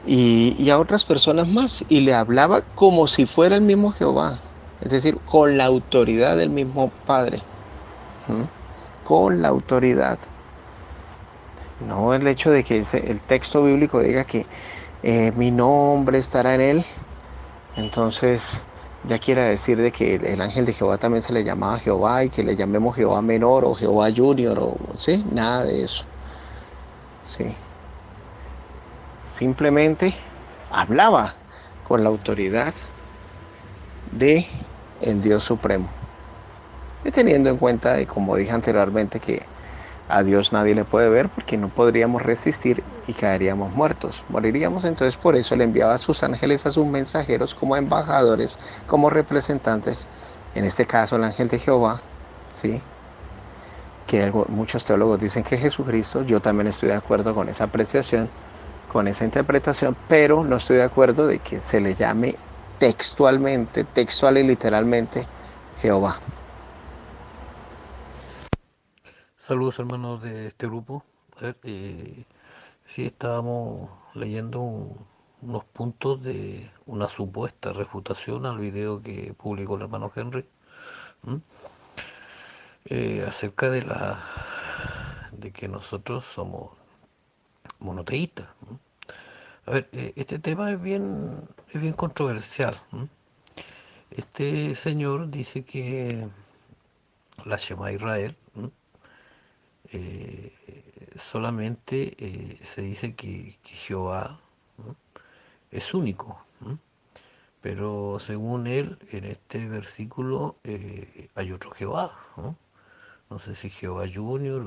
y a otras personas más, y le hablaba como si fuera el mismo Jehová, es decir, con la autoridad del mismo Padre, con la autoridad. No el hecho de que el texto bíblico diga que mi nombre estará en él, entonces ya quiera decir de que el ángel de Jehová también se le llamaba Jehová, y que le llamemos Jehová menor o Jehová junior, ¿sí? Nada de eso, ¿sí? Simplemente hablaba con la autoridad de el Dios supremo, y teniendo en cuenta, como dije anteriormente, que A Dios nadie le puede ver porque no podríamos resistir y caeríamos muertos, moriríamos. Entonces por eso le enviaba a sus ángeles, a sus mensajeros, como embajadores, como representantes, en este caso el ángel de Jehová, ¿sí? Que muchos teólogos dicen que Jesucristo, yo también estoy de acuerdo con esa apreciación, con esa interpretación, pero no estoy de acuerdo de que se le llame textualmente, textual y literalmente Jehová. Saludos hermanos de este grupo. A ver, sí, estábamos leyendo unos puntos de una supuesta refutación al video que publicó el hermano Henry, ¿m? Acerca de que nosotros somos monoteístas. ¿M? A ver, este tema es bien controversial. ¿M? Este señor dice que la Shema Israel, ¿m? Solamente se dice que Jehová, ¿no?, es único, ¿no? Pero según él, en este versículo hay otro Jehová, ¿no? No sé si Jehová Junior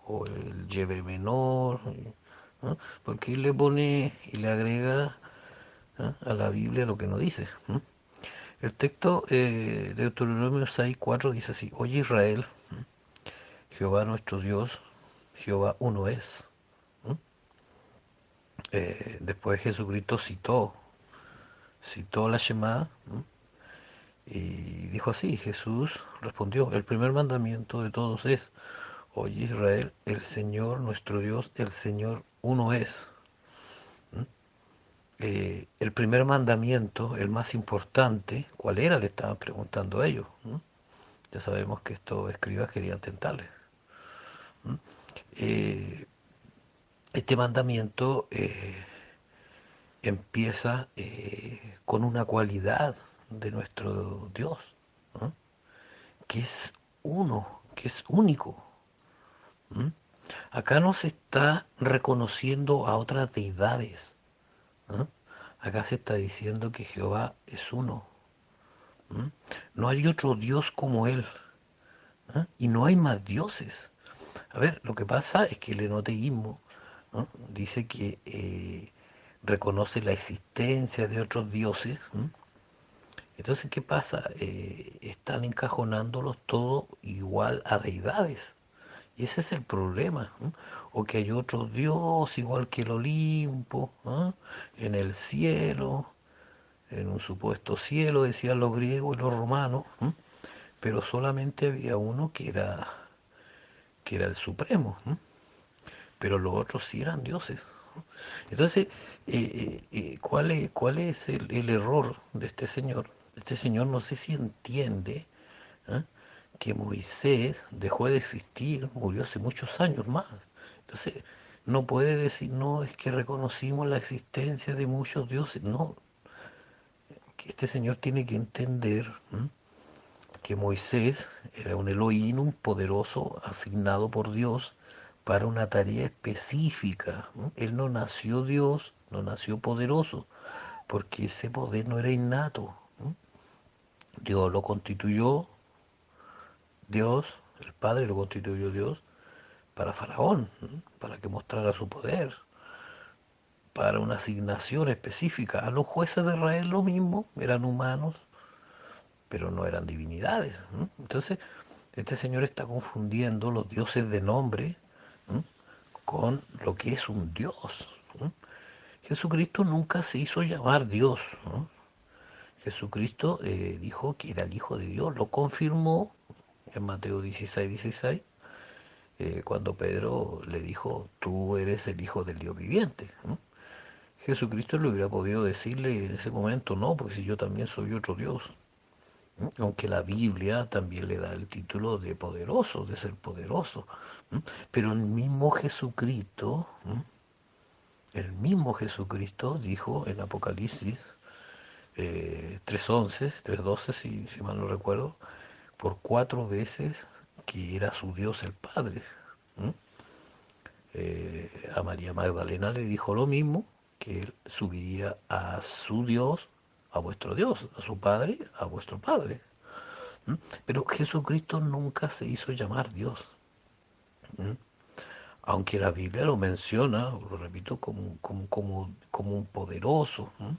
o el Yeve menor, ¿no? Porque él le pone y le agrega, ¿no?, a la Biblia lo que no dice, ¿no? El texto de Deuteronomio 6:4 dice así: Oye Israel, Jehová nuestro Dios, Jehová uno es. Después Jesucristo citó la Shema, ¿no?, y dijo así: Jesús respondió, el primer mandamiento de todos es, oye Israel, el Señor nuestro Dios, el Señor uno es. El primer mandamiento, el más importante, ¿cuál era? Le estaban preguntando a ellos, ¿no? Ya sabemos que estos escribas querían tentarle. Eh, este mandamiento empieza con una cualidad de nuestro Dios, ¿no?, que es uno, que es único. ¿M? Acá no se está reconociendo a otras deidades, ¿no? Acá se está diciendo que Jehová es uno. ¿M? No hay otro Dios como Él, ¿no? Y no hay más dioses. A ver, lo que pasa es que el enoteísmo, ¿no?, dice que reconoce la existencia de otros dioses. ¿M? Entonces, ¿qué pasa? Están encajonándolos todo igual a deidades. Y ese es el problema, ¿no? O que hay otro Dios igual que el Olimpo, ¿no?, en el cielo, en un supuesto cielo, decían los griegos y los romanos, ¿no?, pero solamente había uno que era el supremo, ¿no?, pero los otros sí eran dioses. Entonces, ¿cuál es el error de este señor? Este señor no sé si entiende, ¿eh?, que Moisés dejó de existir, murió hace muchos años más. Entonces, no puede decir, no, es que reconocimos la existencia de muchos dioses. No, que este señor tiene que entender, ¿m?, que Moisés era un Elohim, un poderoso asignado por Dios para una tarea específica. ¿M? Él no nació Dios, no nació poderoso, porque ese poder no era innato. ¿M? Dios lo constituyó, Dios, el Padre lo constituyó Dios para Faraón, ¿m?, para que mostrara su poder, para una asignación específica. A los jueces de Israel lo mismo, eran humanos, pero no eran divinidades, ¿m? Entonces, este señor está confundiendo los dioses de nombre, ¿m?, con lo que es un Dios, ¿m? Jesucristo nunca se hizo llamar Dios, ¿no? Jesucristo dijo que era el Hijo de Dios, lo confirmó en Mateo 16:16, cuando Pedro le dijo, tú eres el Hijo del Dios viviente, ¿no? Jesucristo le hubiera podido decirle en ese momento, no, porque si yo también soy otro Dios, ¿no?, aunque la Biblia también le da el título de poderoso, de ser poderoso, ¿no?, pero el mismo Jesucristo dijo en Apocalipsis 3:11, 3:12, si mal no recuerdo, por 4 veces que era su Dios el Padre. ¿M? A María Magdalena le dijo lo mismo, que él subiría a su Dios, a vuestro Dios, a su Padre, a vuestro Padre. ¿M? Pero Jesucristo nunca se hizo llamar Dios. ¿M? aunque la Biblia lo menciona, lo repito, como un poderoso, ¿no?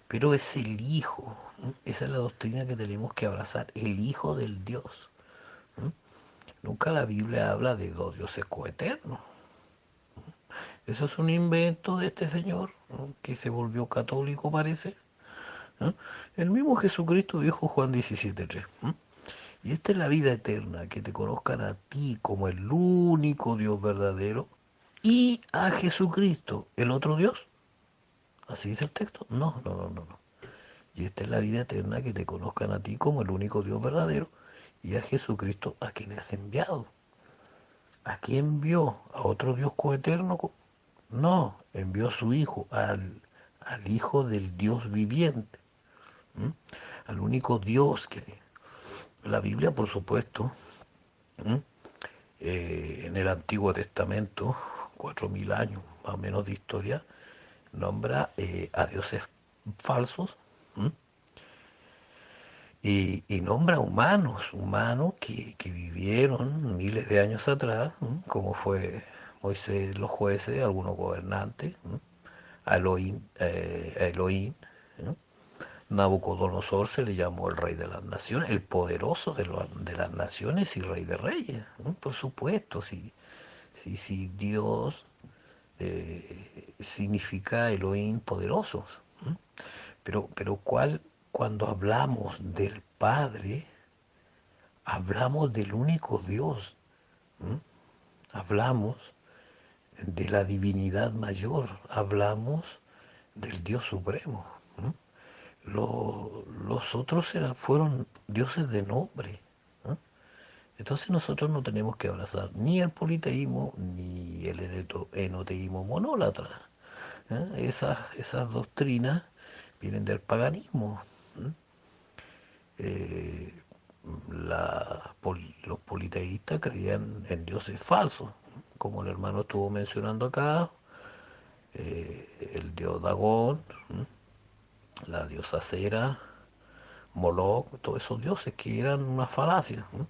Pero es el Hijo, ¿no? Esa es la doctrina que tenemos que abrazar, el Hijo del Dios. Nunca la Biblia habla de dos dioses coeternos. Eso es un invento de este señor, ¿no? Que se volvió católico, parece, ¿no? El mismo Jesucristo dijo Juan 17:3. Y esta es la vida eterna, que te conozcan a ti como el único Dios verdadero y a Jesucristo, el otro Dios. Así dice el texto. No, no, no, no, no. Y esta es la vida eterna, que te conozcan a ti como el único Dios verdadero y a Jesucristo, a quien has enviado. ¿A quién envió? ¿A otro Dios coeterno? No, envió a su Hijo, al Hijo del Dios viviente, ¿m? Al único Dios que la Biblia, por supuesto, ¿m? En el Antiguo Testamento, 4000 años más o menos de historia, nombra a dioses falsos, ¿m? Y nombra humanos que vivieron miles de años atrás, ¿m? Como fue Moisés, los jueces, algunos gobernantes, ¿m? A Elohim, ¿no? Nabucodonosor se le llamó el rey de las naciones, el poderoso de las naciones y rey de reyes, ¿no? Por supuesto, si Dios significa Elohim poderosos, ¿no? Pero cuando hablamos del Padre, hablamos del único Dios, ¿no? Hablamos de la divinidad mayor, hablamos del Dios supremo, ¿no? Los otros fueron dioses de nombre, ¿no? Entonces nosotros no tenemos que abrazar ni el politeísmo ni el enoteísmo monólatra, ¿eh? Esas doctrinas vienen del paganismo, ¿eh? Eh, los politeístas creían en dioses falsos, ¿eh? Como el hermano estuvo mencionando acá, el dios Dagón, ¿eh? La diosa Cera, Moloch, todos esos dioses que eran una falacia, ¿no?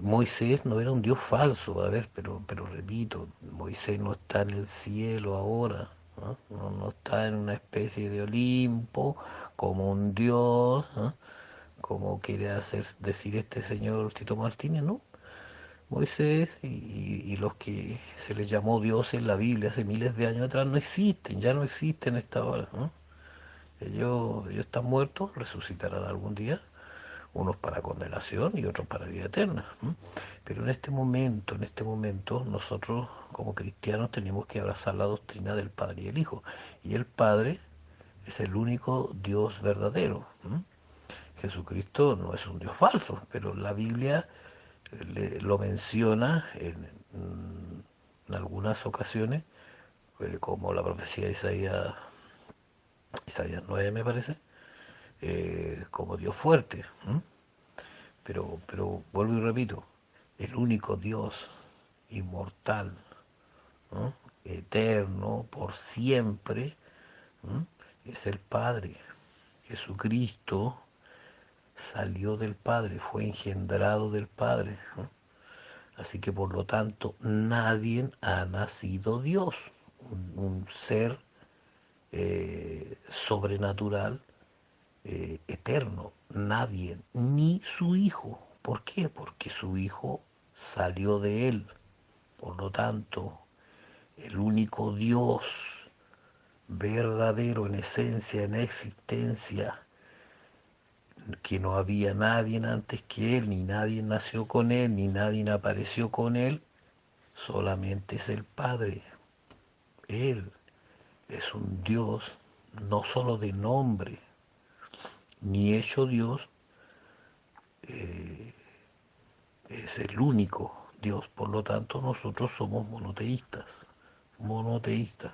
Moisés no era un dios falso, a ver, pero repito, Moisés no está en el cielo ahora, ¿no? No está en una especie de Olimpo como un dios, ¿no? Como quiere hacer decir este señor Tito Martínez, ¿no? Moisés y los que se les llamó dioses en la Biblia hace miles de años atrás no existen, ya no existen a esta hora, ¿no? Ellos están muertos, resucitarán algún día, unos para condenación y otros para vida eterna, ¿no? Pero en este momento, nosotros como cristianos tenemos que abrazar la doctrina del Padre y el Hijo. Y el Padre es el único Dios verdadero, ¿no? Jesucristo no es un Dios falso, pero la Biblia lo menciona en algunas ocasiones, como la profecía de Isaías 9 me parece, como Dios fuerte, ¿eh? Pero vuelvo y repito, el único Dios inmortal, ¿no? Eterno, por siempre, ¿no? Es el Padre. Jesucristo salió del Padre, fue engendrado del Padre, ¿no? Así que por lo tanto nadie ha nacido Dios, un ser sobrenatural, eterno, nadie, ni su hijo. ¿Por qué? Porque su hijo salió de él. Por lo tanto, el único Dios verdadero en esencia, en existencia, que no había nadie antes que él, ni nadie nació con él, ni nadie apareció con él, solamente es el Padre. Él es un Dios no solo de nombre, ni hecho Dios, es el único Dios. Por lo tanto, nosotros somos monoteístas, monoteístas.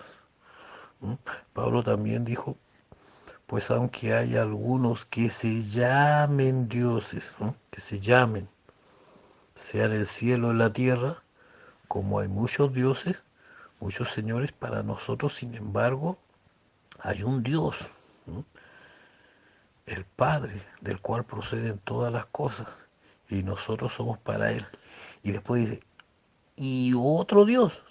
¿Mm? Pablo también dijo, pues aunque hay algunos que se llamen dioses, ¿no? Que se llamen, sea en el cielo o en la tierra, como hay muchos dioses, muchos señores, para nosotros, sin embargo, hay un Dios, ¿no? El Padre, del cual proceden todas las cosas, y nosotros somos para Él. Y después dice, y otro Dios.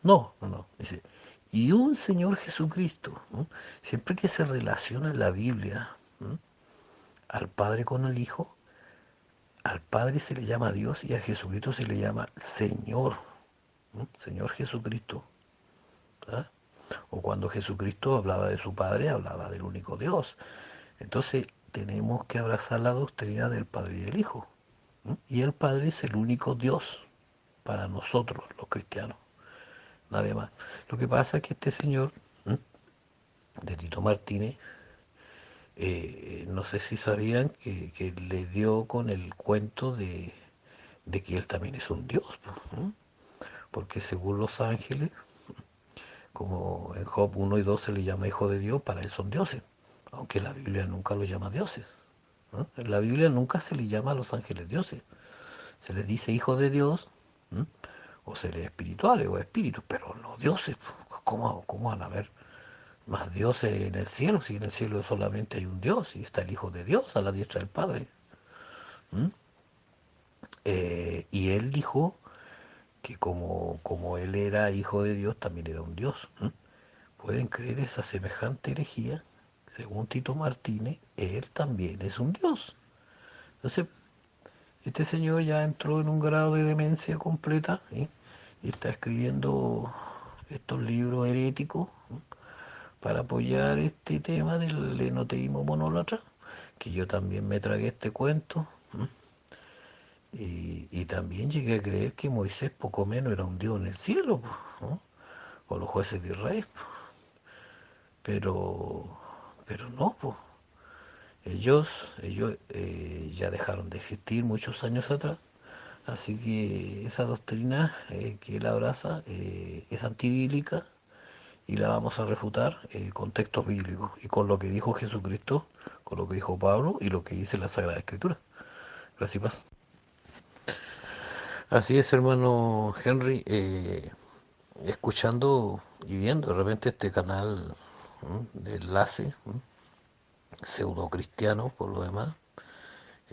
No, no, no. Dice, y un Señor Jesucristo. ¿No? Siempre que se relaciona en la Biblia, ¿no?, al Padre con el Hijo, al Padre se le llama Dios y a Jesucristo se le llama Señor. ¿No? Señor Jesucristo. ¿Ah? O cuando Jesucristo hablaba de su Padre, hablaba del único Dios. Entonces tenemos que abrazar la doctrina del Padre y del Hijo. ¿No? Y el Padre es el único Dios para nosotros, los cristianos. Nadie más. Lo que pasa es que este señor, ¿no?, de Tito Martínez, no sé si sabían que le dio con el cuento de que él también es un Dios. ¿No? Porque según los ángeles, como en Job 1 y 2 se le llama hijo de Dios, para él son dioses, aunque la Biblia nunca los llama dioses. ¿No? En la Biblia nunca se le llama a los ángeles dioses, se les dice hijo de Dios, ¿no?, o seres espirituales o espíritus, pero no dioses. ¿Cómo van a haber más dioses en el cielo si en el cielo solamente hay un Dios y está el Hijo de Dios a la diestra del Padre? ¿Mm? Y él dijo que como él era hijo de Dios, también era un Dios. ¿Mm? ¿Pueden creer esa semejante herejía? Según Tito Martínez, él también es un Dios. Entonces, este señor ya entró en un grado de demencia completa, ¿sí?, y está escribiendo estos libros heréticos, ¿sí?, para apoyar este tema del enoteísmo monólatra, que yo también me tragué este cuento, y también llegué a creer que Moisés poco menos era un dios en el cielo, ¿no?, o los jueces de Israel, pero, pero no, pues. Ellos ya dejaron de existir muchos años atrás, así que esa doctrina que él abraza es antibíblica y la vamos a refutar con textos bíblicos y con lo que dijo Jesucristo, con lo que dijo Pablo y lo que dice la Sagrada Escritura. Gracias y paz. Así es, hermano Henry, escuchando y viendo de repente este canal, ¿no?, de enlace, ¿no?, pseudo cristiano por lo demás,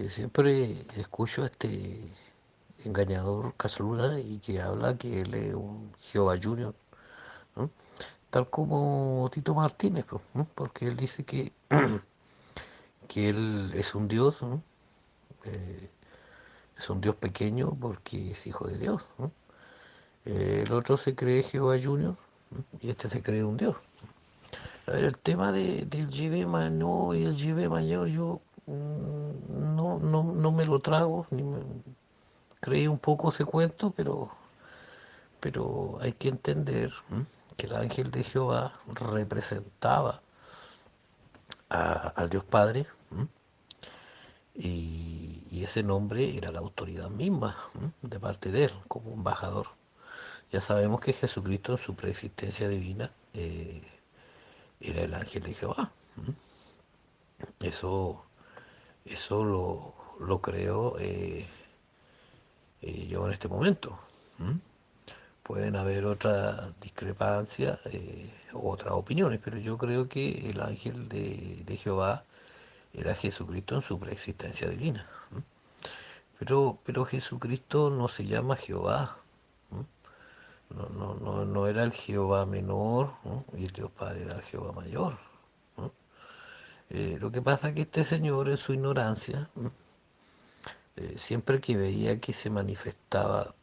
siempre escucho a este engañador Casaluna y que habla que él es un Jehová Junior, ¿no?, tal como Tito Martínez, pues, ¿no?, porque él dice que él es un Dios, ¿no?, es un Dios pequeño porque es hijo de Dios, ¿no? El otro se cree Jehová Junior, ¿no?, y este se cree un Dios. A ver, el tema del Yahvé menor y el Yahvé mayor, yo no me lo trago, creí un poco ese cuento, pero hay que entender, ¿m?, que el ángel de Jehová representaba al Dios Padre, ¿m?, y ese nombre era la autoridad misma, ¿m?, de parte de él, como embajador. Ya sabemos que Jesucristo en su preexistencia divina era el ángel de Jehová. ¿M? Eso, eso lo creo yo en este momento. ¿M? Pueden haber otras discrepancias, otras opiniones, pero yo creo que el ángel de Jehová era Jesucristo en su preexistencia divina. ¿M? Pero Jesucristo no se llama Jehová. ¿M? No era el Jehová menor, ¿no?, y el Dios Padre era el Jehová mayor, ¿no? Lo que pasa es que este señor en su ignorancia, ¿no?, siempre que veía que se manifestaba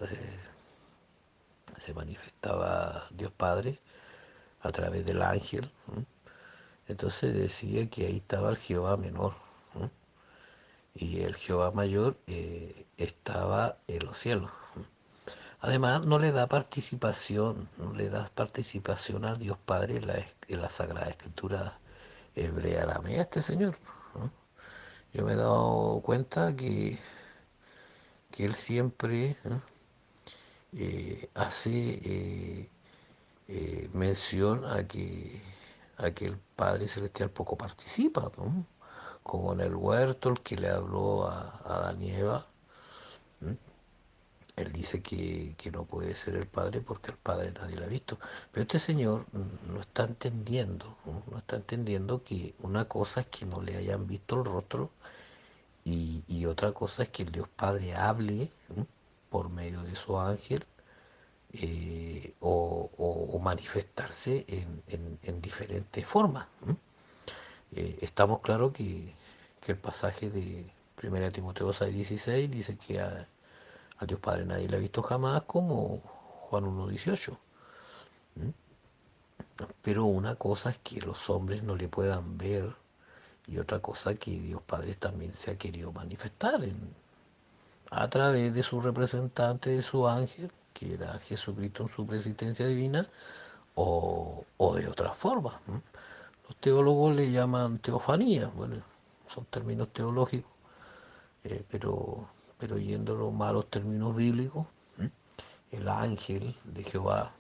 Dios Padre a través del ángel, ¿no?, entonces decía que ahí estaba el Jehová menor, ¿no?, y el Jehová mayor estaba en los cielos. Además, no le da participación al Dios Padre en la Sagrada Escritura hebrea aramea, este señor, ¿no? Yo me he dado cuenta que él siempre, ¿no?, hace mención a que el Padre Celestial poco participa, ¿no?, como en el huerto, el que le habló a Adán y Eva. Él dice que no puede ser el Padre porque el Padre nadie lo ha visto. Pero este señor no está entendiendo, no está entendiendo que una cosa es que no le hayan visto el rostro y otra cosa es que el Dios Padre hable, ¿no?, por medio de su ángel, o manifestarse en diferentes formas. Estamos claros que el pasaje de 1 Timoteo 6:16 dice que al Dios Padre nadie le ha visto jamás, como Juan 1:18. Pero una cosa es que los hombres no le puedan ver, y otra cosa que Dios Padre también se ha querido manifestar a través de su representante, de su ángel, que era Jesucristo en su presencia divina, o de otra forma. Los teólogos le llaman teofanía, bueno, son términos teológicos, pero yendo a los malos términos bíblicos, el ángel de Jehová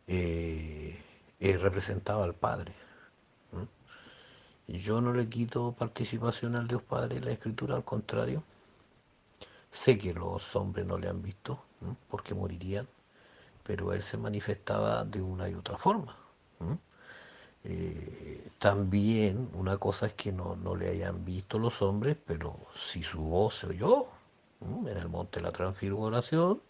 eh, representaba al Padre. Yo no le quito participación al Dios Padre en la Escritura, al contrario. Sé que los hombres no le han visto, porque morirían, pero él se manifestaba de una y otra forma. También una cosa es que no le hayan visto los hombres, pero si su voz se oyó en el monte de la transfiguración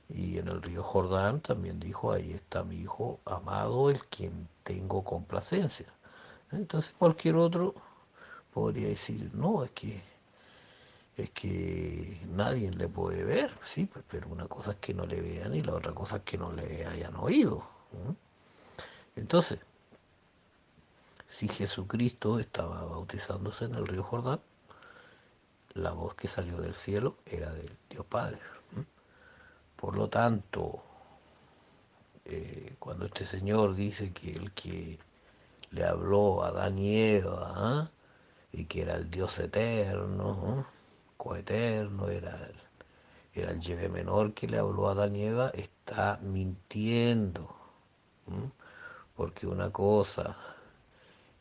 y en el río Jordán, también dijo: ahí está mi hijo amado, el quien tengo complacencia. Entonces cualquier otro podría decir: no, es que nadie le puede ver, sí, pues, pero una cosa es que no le vean y la otra cosa es que no le hayan oído. Entonces, si Jesucristo estaba bautizándose en el río Jordán, la voz que salió del cielo era del Dios Padre. Por lo tanto, cuando este Señor dice que el que le habló a Adán y Eva, y que era el Dios eterno, coeterno, era el Yahvé menor que le habló a Adán y Eva, está mintiendo. Porque una cosa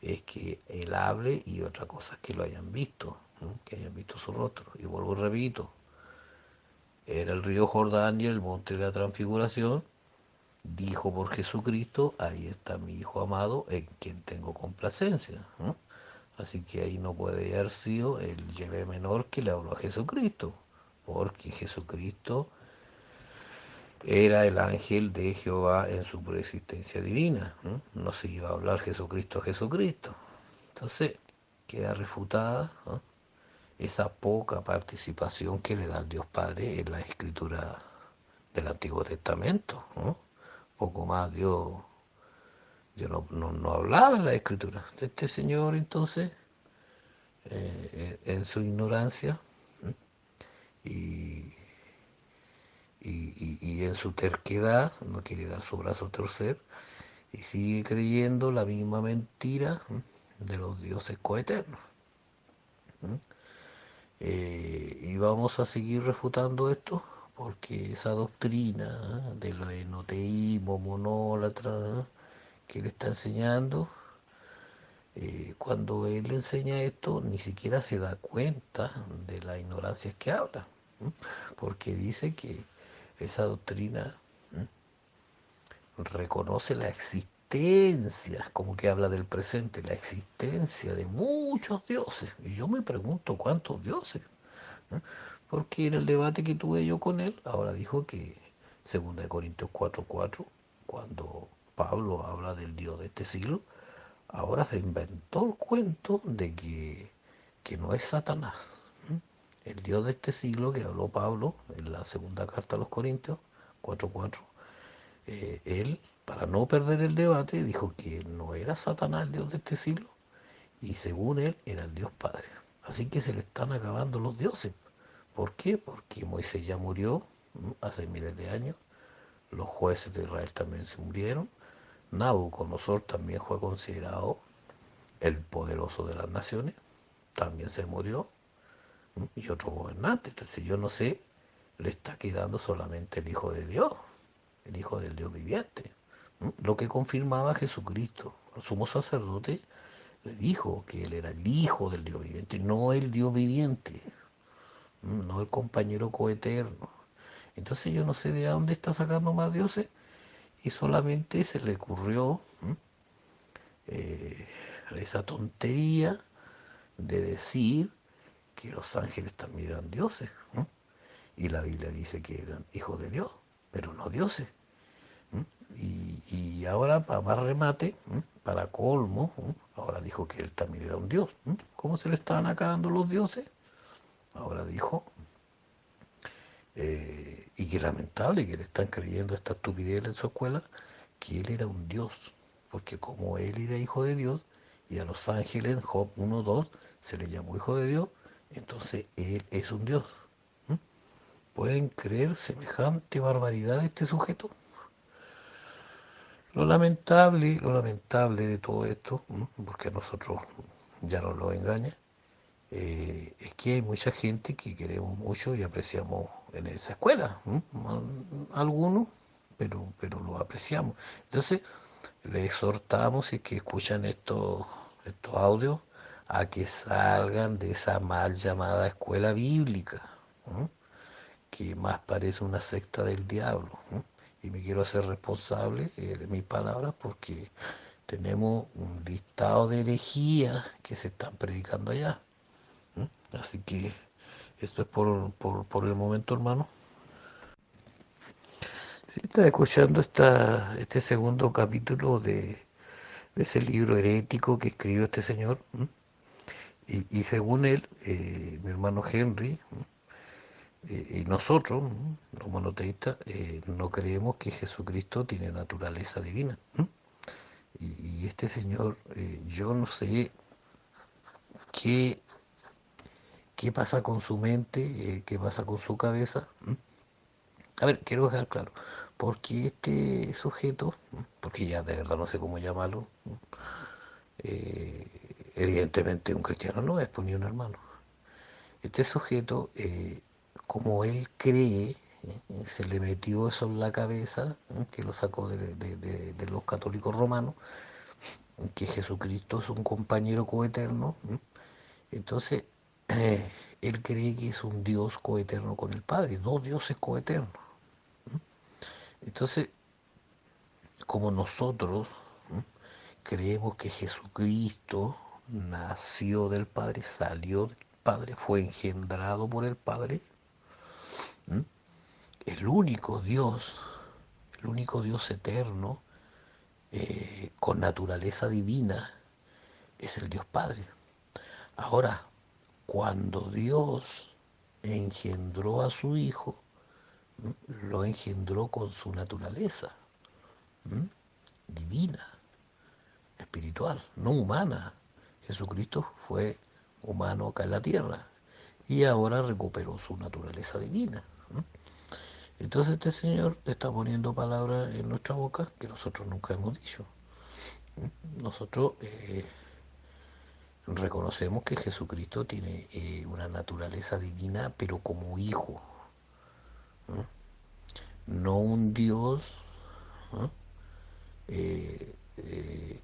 es que él hable y otra cosa es que lo hayan visto, que hayan visto su rostro. Y vuelvo y repito, era el río Jordán y el monte de la transfiguración, dijo por Jesucristo: ahí está mi hijo amado en quien tengo complacencia. Así que ahí no puede haber sido el Yahvé menor que le habló a Jesucristo, porque Jesucristo era el ángel de Jehová en su preexistencia divina. No se iba a hablar Jesucristo a Jesucristo. Entonces queda refutada, ¿no?, esa poca participación que le da el Dios Padre en la escritura del Antiguo Testamento, ¿no? Poco más Dios no hablaba en la escritura. Este señor entonces, en su ignorancia y, y en su terquedad, no quiere dar su brazo a torcer y sigue creyendo la misma mentira de los dioses coeternos. Y vamos a seguir refutando esto, porque esa doctrina del enoteísmo monólatra, que él está enseñando, cuando él enseña esto, ni siquiera se da cuenta de la ignorancia que habla, porque dice que esa doctrina reconoce la existencia, como que habla del presente, la existencia de muchos dioses. Y yo me pregunto cuántos dioses. Porque en el debate que tuve yo con él, ahora dijo que 2 Corintios 4:4, cuando Pablo habla del Dios de este siglo, ahora se inventó el cuento de que no es Satanás. El Dios de este siglo que habló Pablo en la segunda carta a los Corintios 4:4, él, para no perder el debate, dijo que no era Satanás el Dios de este siglo, y según él era el Dios Padre. Así que se le están acabando los dioses. ¿Por qué? Porque Moisés ya murió hace miles de años, los jueces de Israel también se murieron, Nabucodonosor también fue considerado el poderoso de las naciones, también se murió, y otro gobernante. Entonces yo no sé, le está quedando solamente el Hijo de Dios, el Hijo del Dios viviente. Lo que confirmaba Jesucristo. El sumo sacerdote le dijo que él era el Hijo del Dios viviente, no el Dios viviente, no el compañero coeterno. Entonces yo no sé de dónde está sacando más dioses, y solamente se le ocurrió esa tontería de decir que los ángeles también eran dioses, ¿no? y la Biblia dice que eran hijos de Dios, pero no dioses. ¿M? Y ahora, para más remate, para colmo, ahora dijo que él también era un dios. ¿Cómo se le estaban acabando los dioses? Ahora dijo, y que lamentable que le están creyendo esta estupidez en su escuela, que él era un dios, porque como él era hijo de Dios, y a los ángeles en Job 1:2 se le llamó hijo de Dios, entonces él es un dios. ¿M? ¿Pueden creer semejante barbaridad de este sujeto? Lo lamentable de todo esto, porque a nosotros ya nos lo engaña, es que hay mucha gente que queremos mucho y apreciamos en esa escuela, algunos, pero lo apreciamos. Entonces, les exhortamos, si es que escuchan estos audios, a que salgan de esa mal llamada escuela bíblica, ¿no? Que más parece una secta del diablo, ¿no? Y me quiero hacer responsable de mis palabras porque tenemos un listado de herejías que se están predicando allá. Así que esto es por el momento, hermano. Si está escuchando este segundo capítulo de ese libro herético que escribió este señor, y según él, mi hermano Henry, y nosotros, los monoteístas, no creemos que Jesucristo tiene naturaleza divina. Y este señor, yo no sé qué, qué pasa con su mente, qué pasa con su cabeza. A ver, quiero dejar claro, porque este sujeto, porque ya de verdad no sé cómo llamarlo, evidentemente un cristiano no es, pues ni un hermano. Este sujeto, como él cree, se le metió eso en la cabeza, que lo sacó de los católicos romanos, que Jesucristo es un compañero coeterno. Entonces, eh, él cree que es un Dios coeterno con el Padre, dos dioses coeternos. Entonces, como nosotros creemos que Jesucristo nació del Padre, salió del Padre, fue engendrado por el Padre, el único Dios eterno, con naturaleza divina, es el Dios Padre. Ahora, cuando Dios engendró a su Hijo, lo engendró con su naturaleza divina, espiritual, no humana. Jesucristo fue humano acá en la tierra y ahora recuperó su naturaleza divina. Entonces este Señor está poniendo palabras en nuestra boca que nosotros nunca hemos dicho. Nosotros reconocemos que Jesucristo tiene una naturaleza divina, pero como hijo, no un Dios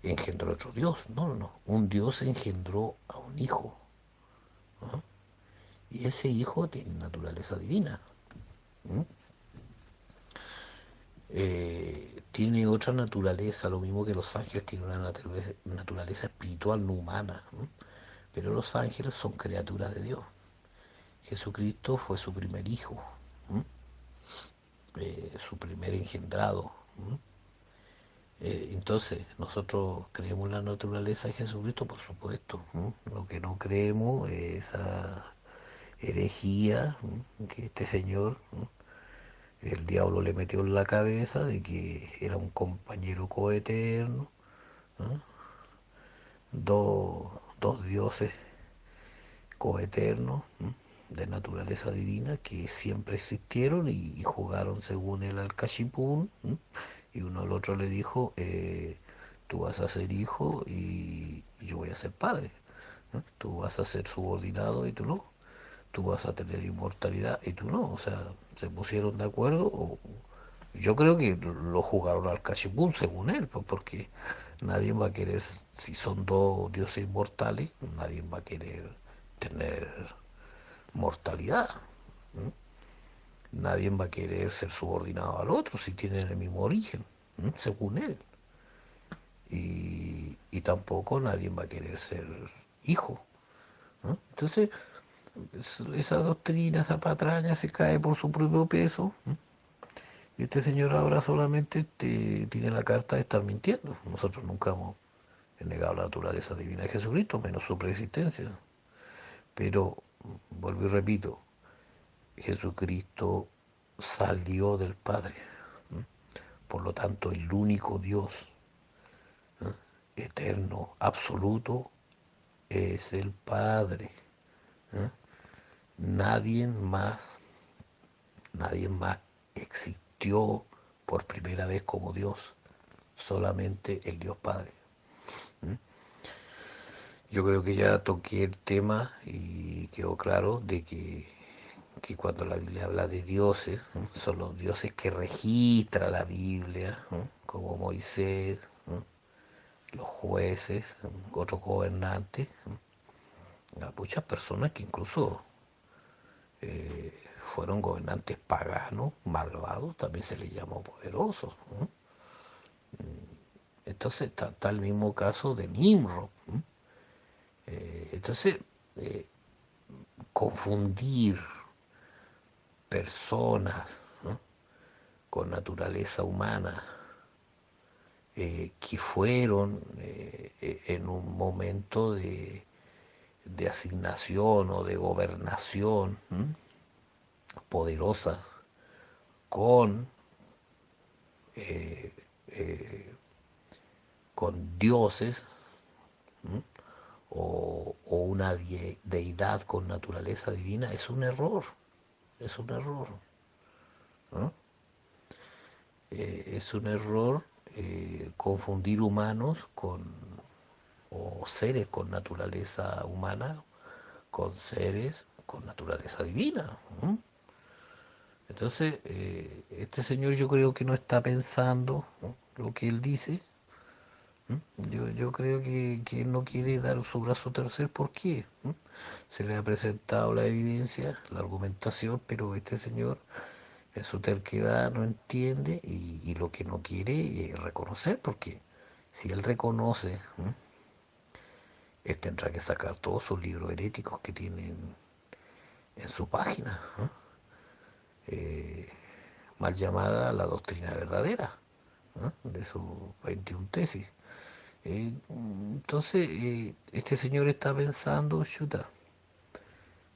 engendró a otro Dios, no, no, no. Un Dios engendró a un hijo y ese hijo tiene naturaleza divina. Tiene otra naturaleza, lo mismo que los ángeles tienen una naturaleza espiritual no humana, ¿no? Pero los ángeles son criaturas de Dios. Jesucristo fue su primer hijo, su primer engendrado. Entonces, nosotros creemos en la naturaleza de Jesucristo, por supuesto. Lo que no creemos es esa herejía que este señor, el diablo le metió en la cabeza de que era un compañero coeterno, dos dioses coeternos, de naturaleza divina que siempre existieron y jugaron según él al cachipún, y uno al otro le dijo, tú vas a ser hijo y yo voy a ser padre, ¿no? Tú vas a ser subordinado y tú no, tú vas a tener inmortalidad y tú no, o sea, se pusieron de acuerdo, yo creo que lo jugaron al cachipún según él, pues, porque nadie va a querer, si son dos dioses inmortales, nadie va a querer tener mortalidad. Nadie va a querer ser subordinado al otro si tienen el mismo origen, según él. Y tampoco nadie va a querer ser hijo, ¿no? Entonces, esa doctrina, esa patraña se cae por su propio peso. Y este señor ahora solamente tiene la carta de estar mintiendo. Nosotros nunca hemos negado la naturaleza divina de Jesucristo, menos su preexistencia. Pero, vuelvo y repito, Jesucristo salió del Padre. Por lo tanto, el único Dios eterno, absoluto, es el Padre. Nadie más, nadie más existió por primera vez como Dios, solamente el Dios Padre. Yo creo que ya toqué el tema y quedó claro de que cuando la Biblia habla de dioses, ¿no? Son los dioses que registra la Biblia, ¿no? Como Moisés, ¿no? Los jueces, ¿no? Otros gobernantes, ¿no? A muchas personas que incluso fueron gobernantes paganos, malvados, también se les llamó poderosos, ¿no? Entonces está el mismo caso de Nimrod, ¿no? Entonces, eh, confundir personas, ¿no? Con naturaleza humana, que fueron en un momento de asignación o de gobernación, ¿m? Poderosa, con, con dioses, ¿m? O una deidad con naturaleza divina, es un error, ¿no? Es un error confundir humanos con, o seres con naturaleza humana con seres con naturaleza divina. ¿No? Entonces, este señor yo creo que no está pensando, ¿no? Lo que él dice. ¿No? Yo creo que él no quiere dar su brazo a torcer. ¿Por qué? ¿No? Se le ha presentado la evidencia, la argumentación, pero este señor en su terquedad no entiende y lo que no quiere es reconocer, porque si él reconoce, ¿no? Él tendrá que sacar todos sus libros heréticos que tienen en su página, ¿no? Mal llamada la doctrina verdadera, ¿no? De sus 21 tesis. Entonces, este señor está pensando, chuta,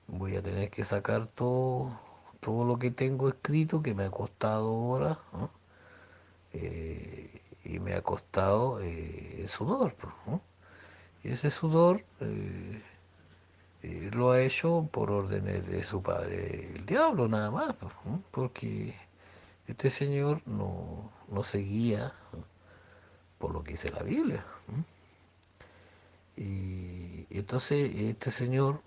voy a tener que sacar todo lo que tengo escrito, que me ha costado horas, ¿no? Y me ha costado sudor, pues, ¿no? Y ese sudor lo ha hecho por órdenes de su padre, el diablo, nada más, pues, ¿no? Porque este señor no seguía por lo que dice la Biblia. Y entonces este señor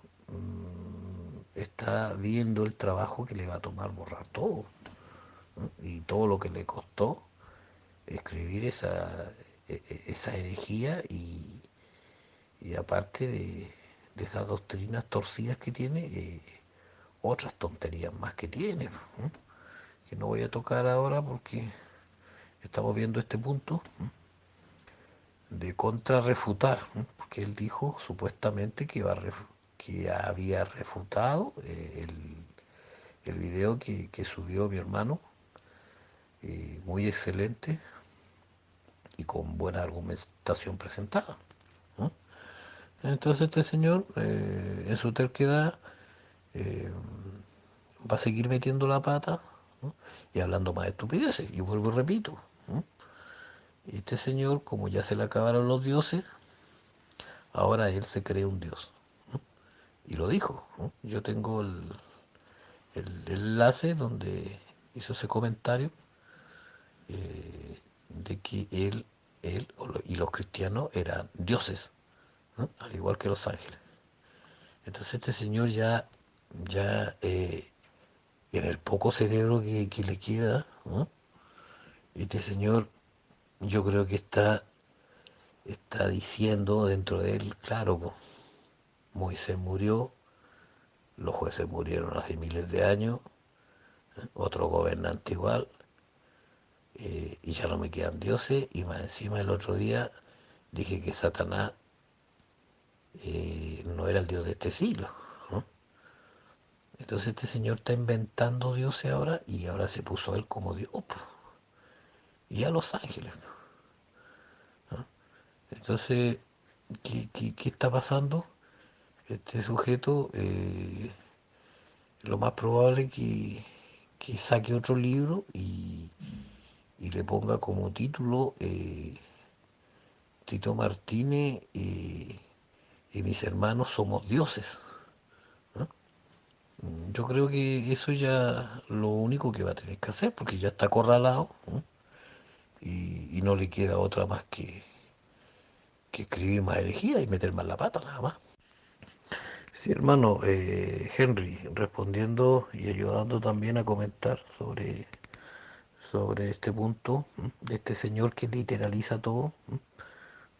está viendo el trabajo que le va a tomar borrar todo, ¿no? Y todo lo que le costó escribir esa herejía y aparte de esas doctrinas torcidas que tiene, otras tonterías más que tiene, ¿no? Que no voy a tocar ahora porque estamos viendo este punto, ¿no? De contrarrefutar, ¿no? Porque él dijo supuestamente que había refutado el video que subió mi hermano, muy excelente y con buena argumentación presentada, ¿no? Entonces este señor, en su terquedad, eh, va a seguir metiendo la pata, ¿no? Y hablando más estupideces. Y vuelvo y repito, ¿no? Este señor, como ya se le acabaron los dioses, ahora él se cree un dios. Y lo dijo, ¿no? Yo tengo el enlace donde hizo ese comentario de que él y los cristianos eran dioses, ¿no? Al igual que los ángeles. Entonces este señor ya en el poco cerebro que le queda, ¿no? Este señor yo creo que está diciendo dentro de él, claro, pues, Moisés murió, los jueces murieron hace miles de años, otro gobernante igual, y ya no me quedan dioses, y más encima el otro día dije que Satanás no era el dios de este siglo, ¿no? Entonces este señor está inventando dioses ahora y ahora se puso él como Dios, po, y a los ángeles. Entonces, ¿qué está pasando? Este sujeto, lo más probable es que saque otro libro y le ponga como título Tito Martínez y mis hermanos somos dioses. Yo creo que eso ya lo único que va a tener que hacer, porque ya está acorralado, ¿no? Y no le queda otra más que escribir más herejía y meter más la pata, nada más. Sí, hermano, Henry, respondiendo y ayudando también a comentar sobre este punto, de este señor que literaliza todo,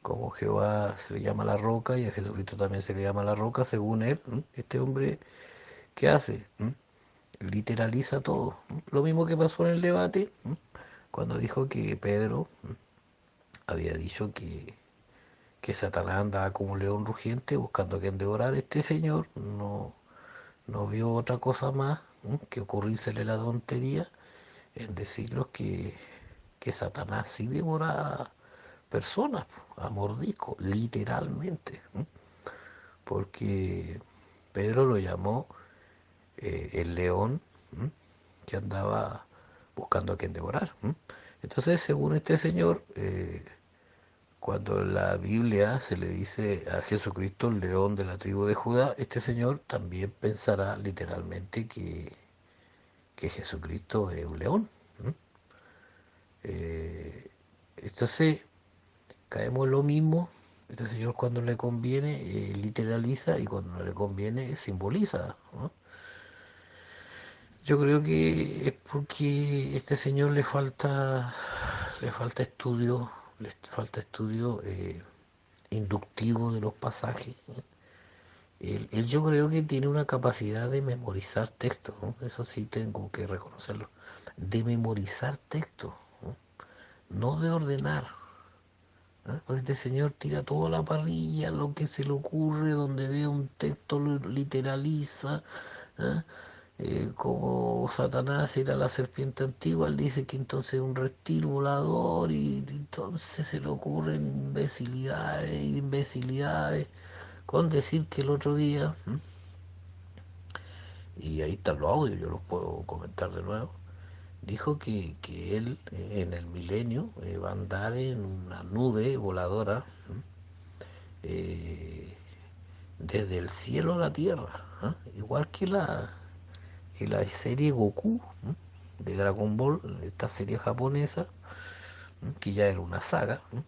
como Jehová se le llama la roca y a Jesucristo también se le llama la roca, según él, este hombre, ¿qué hace? Literaliza todo. Lo mismo que pasó en el debate, cuando dijo que Pedro había dicho que Satanás andaba como un león rugiente buscando a quien devorar. Este señor no vio otra cosa más que ocurrírsele la tontería en decirnos que Satanás sí devora personas a mordisco, literalmente, porque Pedro lo llamó el león que andaba buscando a quien devorar. Entonces, según este señor, cuando en la Biblia se le dice a Jesucristo el león de la tribu de Judá, este señor también pensará literalmente que Jesucristo es un león. Eh, entonces, caemos en lo mismo. Este señor cuando le conviene literaliza y cuando no le conviene simboliza, ¿no? Yo creo que es porque a este señor le falta estudio inductivo de los pasajes. Él yo creo que tiene una capacidad de memorizar textos, ¿no? Eso sí tengo que reconocerlo. De memorizar textos, ¿no? No de ordenar. ¿Ah? Porque este señor tira todo a la parrilla, lo que se le ocurre, donde ve un texto lo literaliza. ¿Ah? Como Satanás era la serpiente antigua, él dice que entonces es un reptil volador y entonces se le ocurren imbecilidades, con decir que el otro día, y ahí están los audios, yo los puedo comentar de nuevo, dijo que él en el milenio va a andar en una nube voladora eh, desde el cielo a la tierra, ¿ah? Igual que la serie Goku, ¿no? De Dragon Ball, esta serie japonesa, ¿no? Que ya era una saga, ¿no?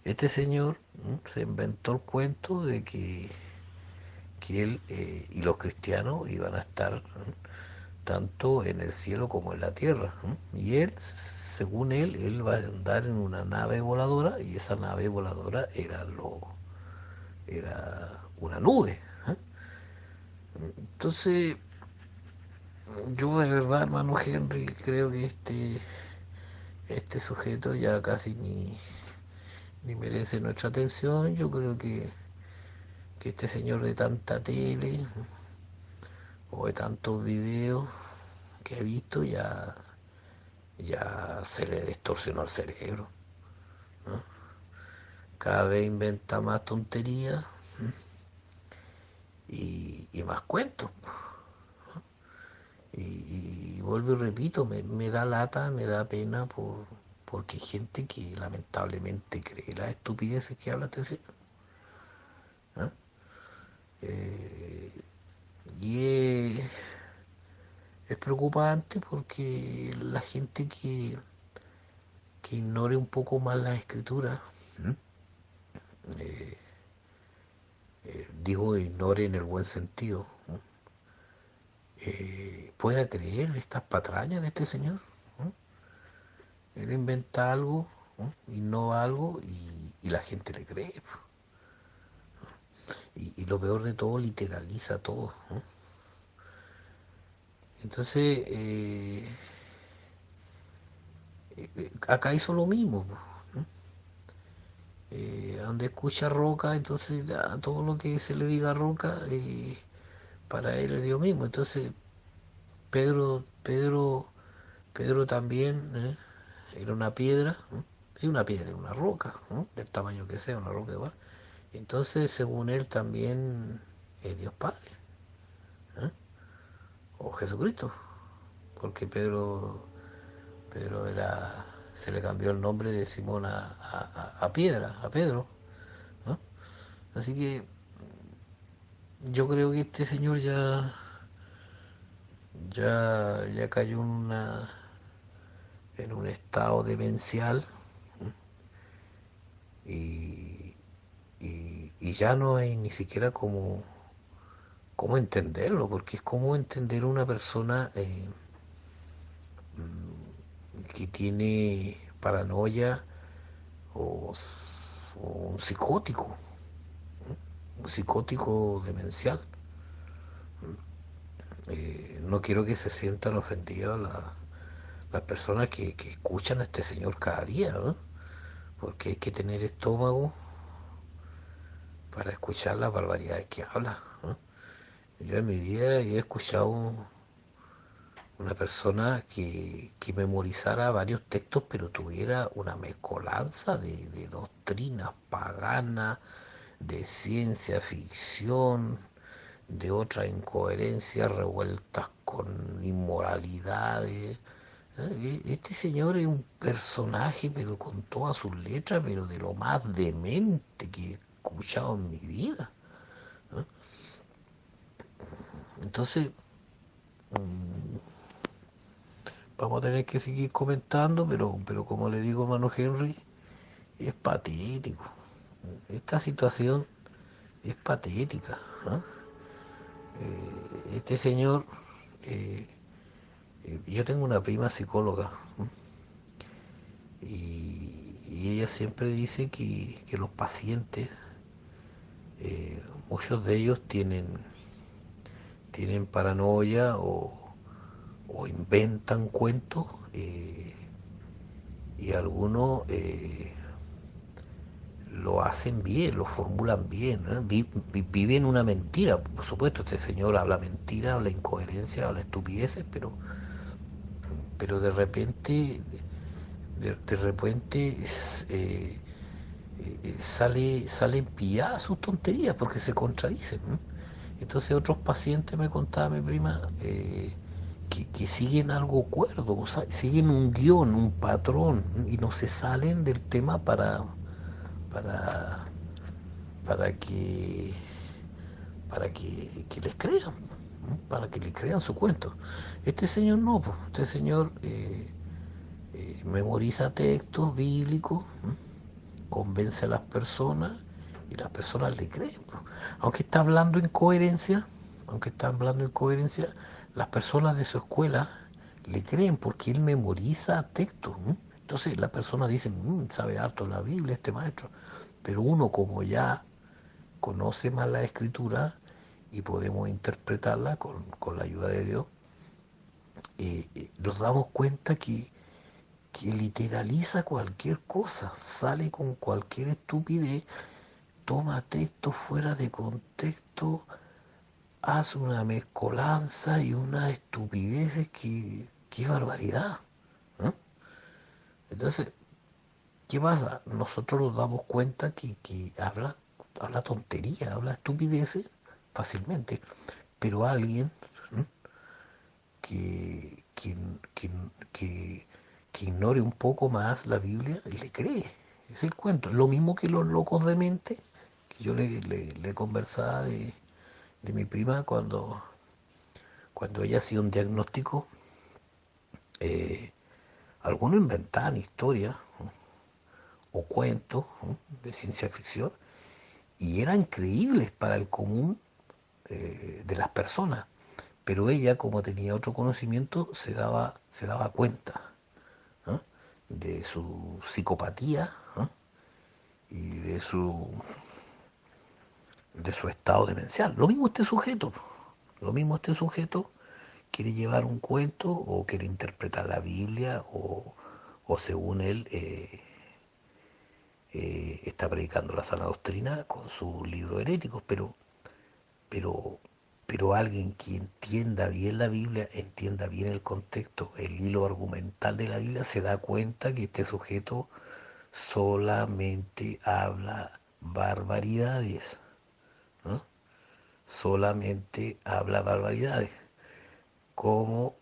Este señor, ¿no? Se inventó el cuento de que él y los cristianos iban a estar, ¿no? Tanto en el cielo como en la tierra, ¿no? Y él, según él va a andar en una nave voladora y esa nave voladora era una nube, ¿eh? Entonces, yo de verdad, hermano Henry, creo que este sujeto ya casi ni merece nuestra atención. Yo creo que este señor de tanta tele o de tantos videos que ha visto ya se le distorsionó el cerebro. Cada vez inventa más tonterías y más cuentos. Y vuelvo y repito, me da lata, me da pena porque hay gente que lamentablemente cree las estupideces que habla este señor. ¿Ah? Eh, y es preocupante porque la gente que ignore un poco más la escritura, digo ignore en el buen sentido, ¿no? Pueda creer estas patrañas de este señor, ¿no? Él inventa algo, ¿no? Innova algo y la gente le cree, pues. Y lo peor de todo, literaliza todo, ¿no? Entonces, acá hizo lo mismo, pues. Donde escucha Roca, entonces todo lo que se le diga a Roca, para él es Dios mismo. Entonces, Pedro también era una piedra, sí, una piedra, una roca, del tamaño que sea, una roca igual. Entonces, según él, también es Dios Padre, o Jesucristo, porque Pedro era, se le cambió el nombre de Simón a Piedra, a Pedro, ¿no? Así que yo creo que este señor ya cayó en un estado demencial y, y ya no hay ni siquiera cómo entenderlo, porque es como entender a una persona que tiene paranoia o, o un psicótico demencial. No quiero que se sientan ofendidas las personas que escuchan a este señor cada día, ¿no? Porque hay que tener estómago para escuchar las barbaridades que habla, ¿no? Yo en mi vida he escuchado una persona que memorizara varios textos, pero tuviera una mezcolanza de doctrinas paganas, de ciencia ficción, de otras incoherencias revueltas con inmoralidades. Este señor es un personaje, pero con todas sus letras, pero de lo más demente que he escuchado en mi vida. Entonces, vamos a tener que seguir comentando, pero como le digo, hermano Henry, es patético. Esta situación es patética, ¿no? Este señor, eh, yo tengo una prima psicóloga, ¿no? Y ella siempre dice que los pacientes, muchos de ellos tienen paranoia o inventan cuentos y algunos lo hacen bien, lo formulan bien, ¿eh? Viven una mentira. Por supuesto, este señor habla mentira, habla incoherencia, habla estupideces, pero de repente salen pilladas sus tonterías porque se contradicen, ¿no? Entonces otros pacientes, me contaba mi prima, que siguen algo cuerdo, o sea, siguen un guión, un patrón, y no se salen del tema para, para que, que les crean, ¿no? Para que les crean su cuento. Este señor no, pues, este señor memoriza textos bíblicos, ¿no? Convence a las personas y las personas le creen, pues. Aunque está hablando en coherencia, aunque está hablando en coherencia, las personas de su escuela le creen porque él memoriza textos, ¿no? Entonces las personas dicen, sabe harto la Biblia este maestro, pero uno como ya conoce más la escritura y podemos interpretarla con la ayuda de Dios, nos damos cuenta que literaliza cualquier cosa, sale con cualquier estupidez, toma texto fuera de contexto, hace una mezcolanza y una estupidez qué barbaridad, ¿no? Entonces, ¿qué pasa? Nosotros nos damos cuenta que habla tontería, habla estupideces fácilmente, pero alguien, ¿no? que, que, que, que, que ignore un poco más la Biblia, le cree. Es el cuento. Lo mismo que los locos de mente, que yo le conversaba de mi prima cuando ella hacía un diagnóstico, algunos inventaban historias, ¿no? O cuentos, ¿no? De ciencia ficción y eran creíbles para el común de las personas. Pero ella, como tenía otro conocimiento, se daba cuenta, ¿no? De su psicopatía, ¿no? Y de su estado demencial. Lo mismo este sujeto, lo mismo este sujeto quiere llevar un cuento o quiere interpretar la Biblia o según él está predicando la sana doctrina con sus libros heréticos, pero Pero alguien que entienda bien la Biblia, entienda bien el contexto, el hilo argumental de la Biblia, se da cuenta que este sujeto solamente habla barbaridades, ¿no? Solamente habla barbaridades. Como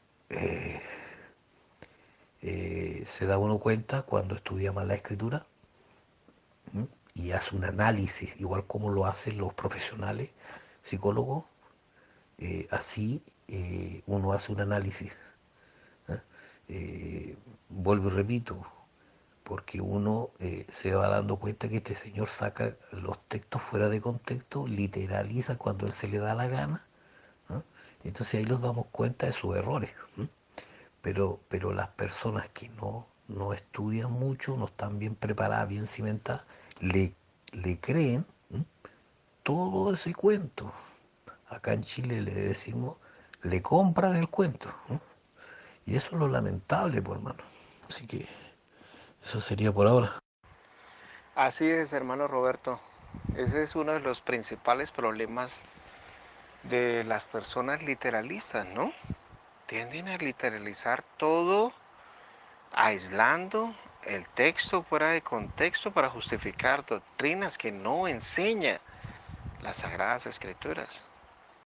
se da uno cuenta cuando estudia más la escritura, ¿m? Y hace un análisis, igual como lo hacen los profesionales psicólogos, así uno hace un análisis. ¿Eh? Vuelvo y repito, porque uno se va dando cuenta que este señor saca los textos fuera de contexto, literaliza cuando él se le da la gana, ¿no? Entonces ahí nos damos cuenta de sus errores. ¿No? Pero las personas que no estudian mucho, no están bien preparadas, bien cimentadas, le creen, ¿no? Todo ese cuento. Acá en Chile le decimos, le compran el cuento, ¿no? Y eso es lo lamentable, por hermano. Así que eso sería por ahora. Así es, hermano Roberto. Ese es uno de los principales problemas de las personas literalistas, ¿no? Tienden a literalizar todo, aislando el texto fuera de contexto para justificar doctrinas que no enseña las Sagradas Escrituras.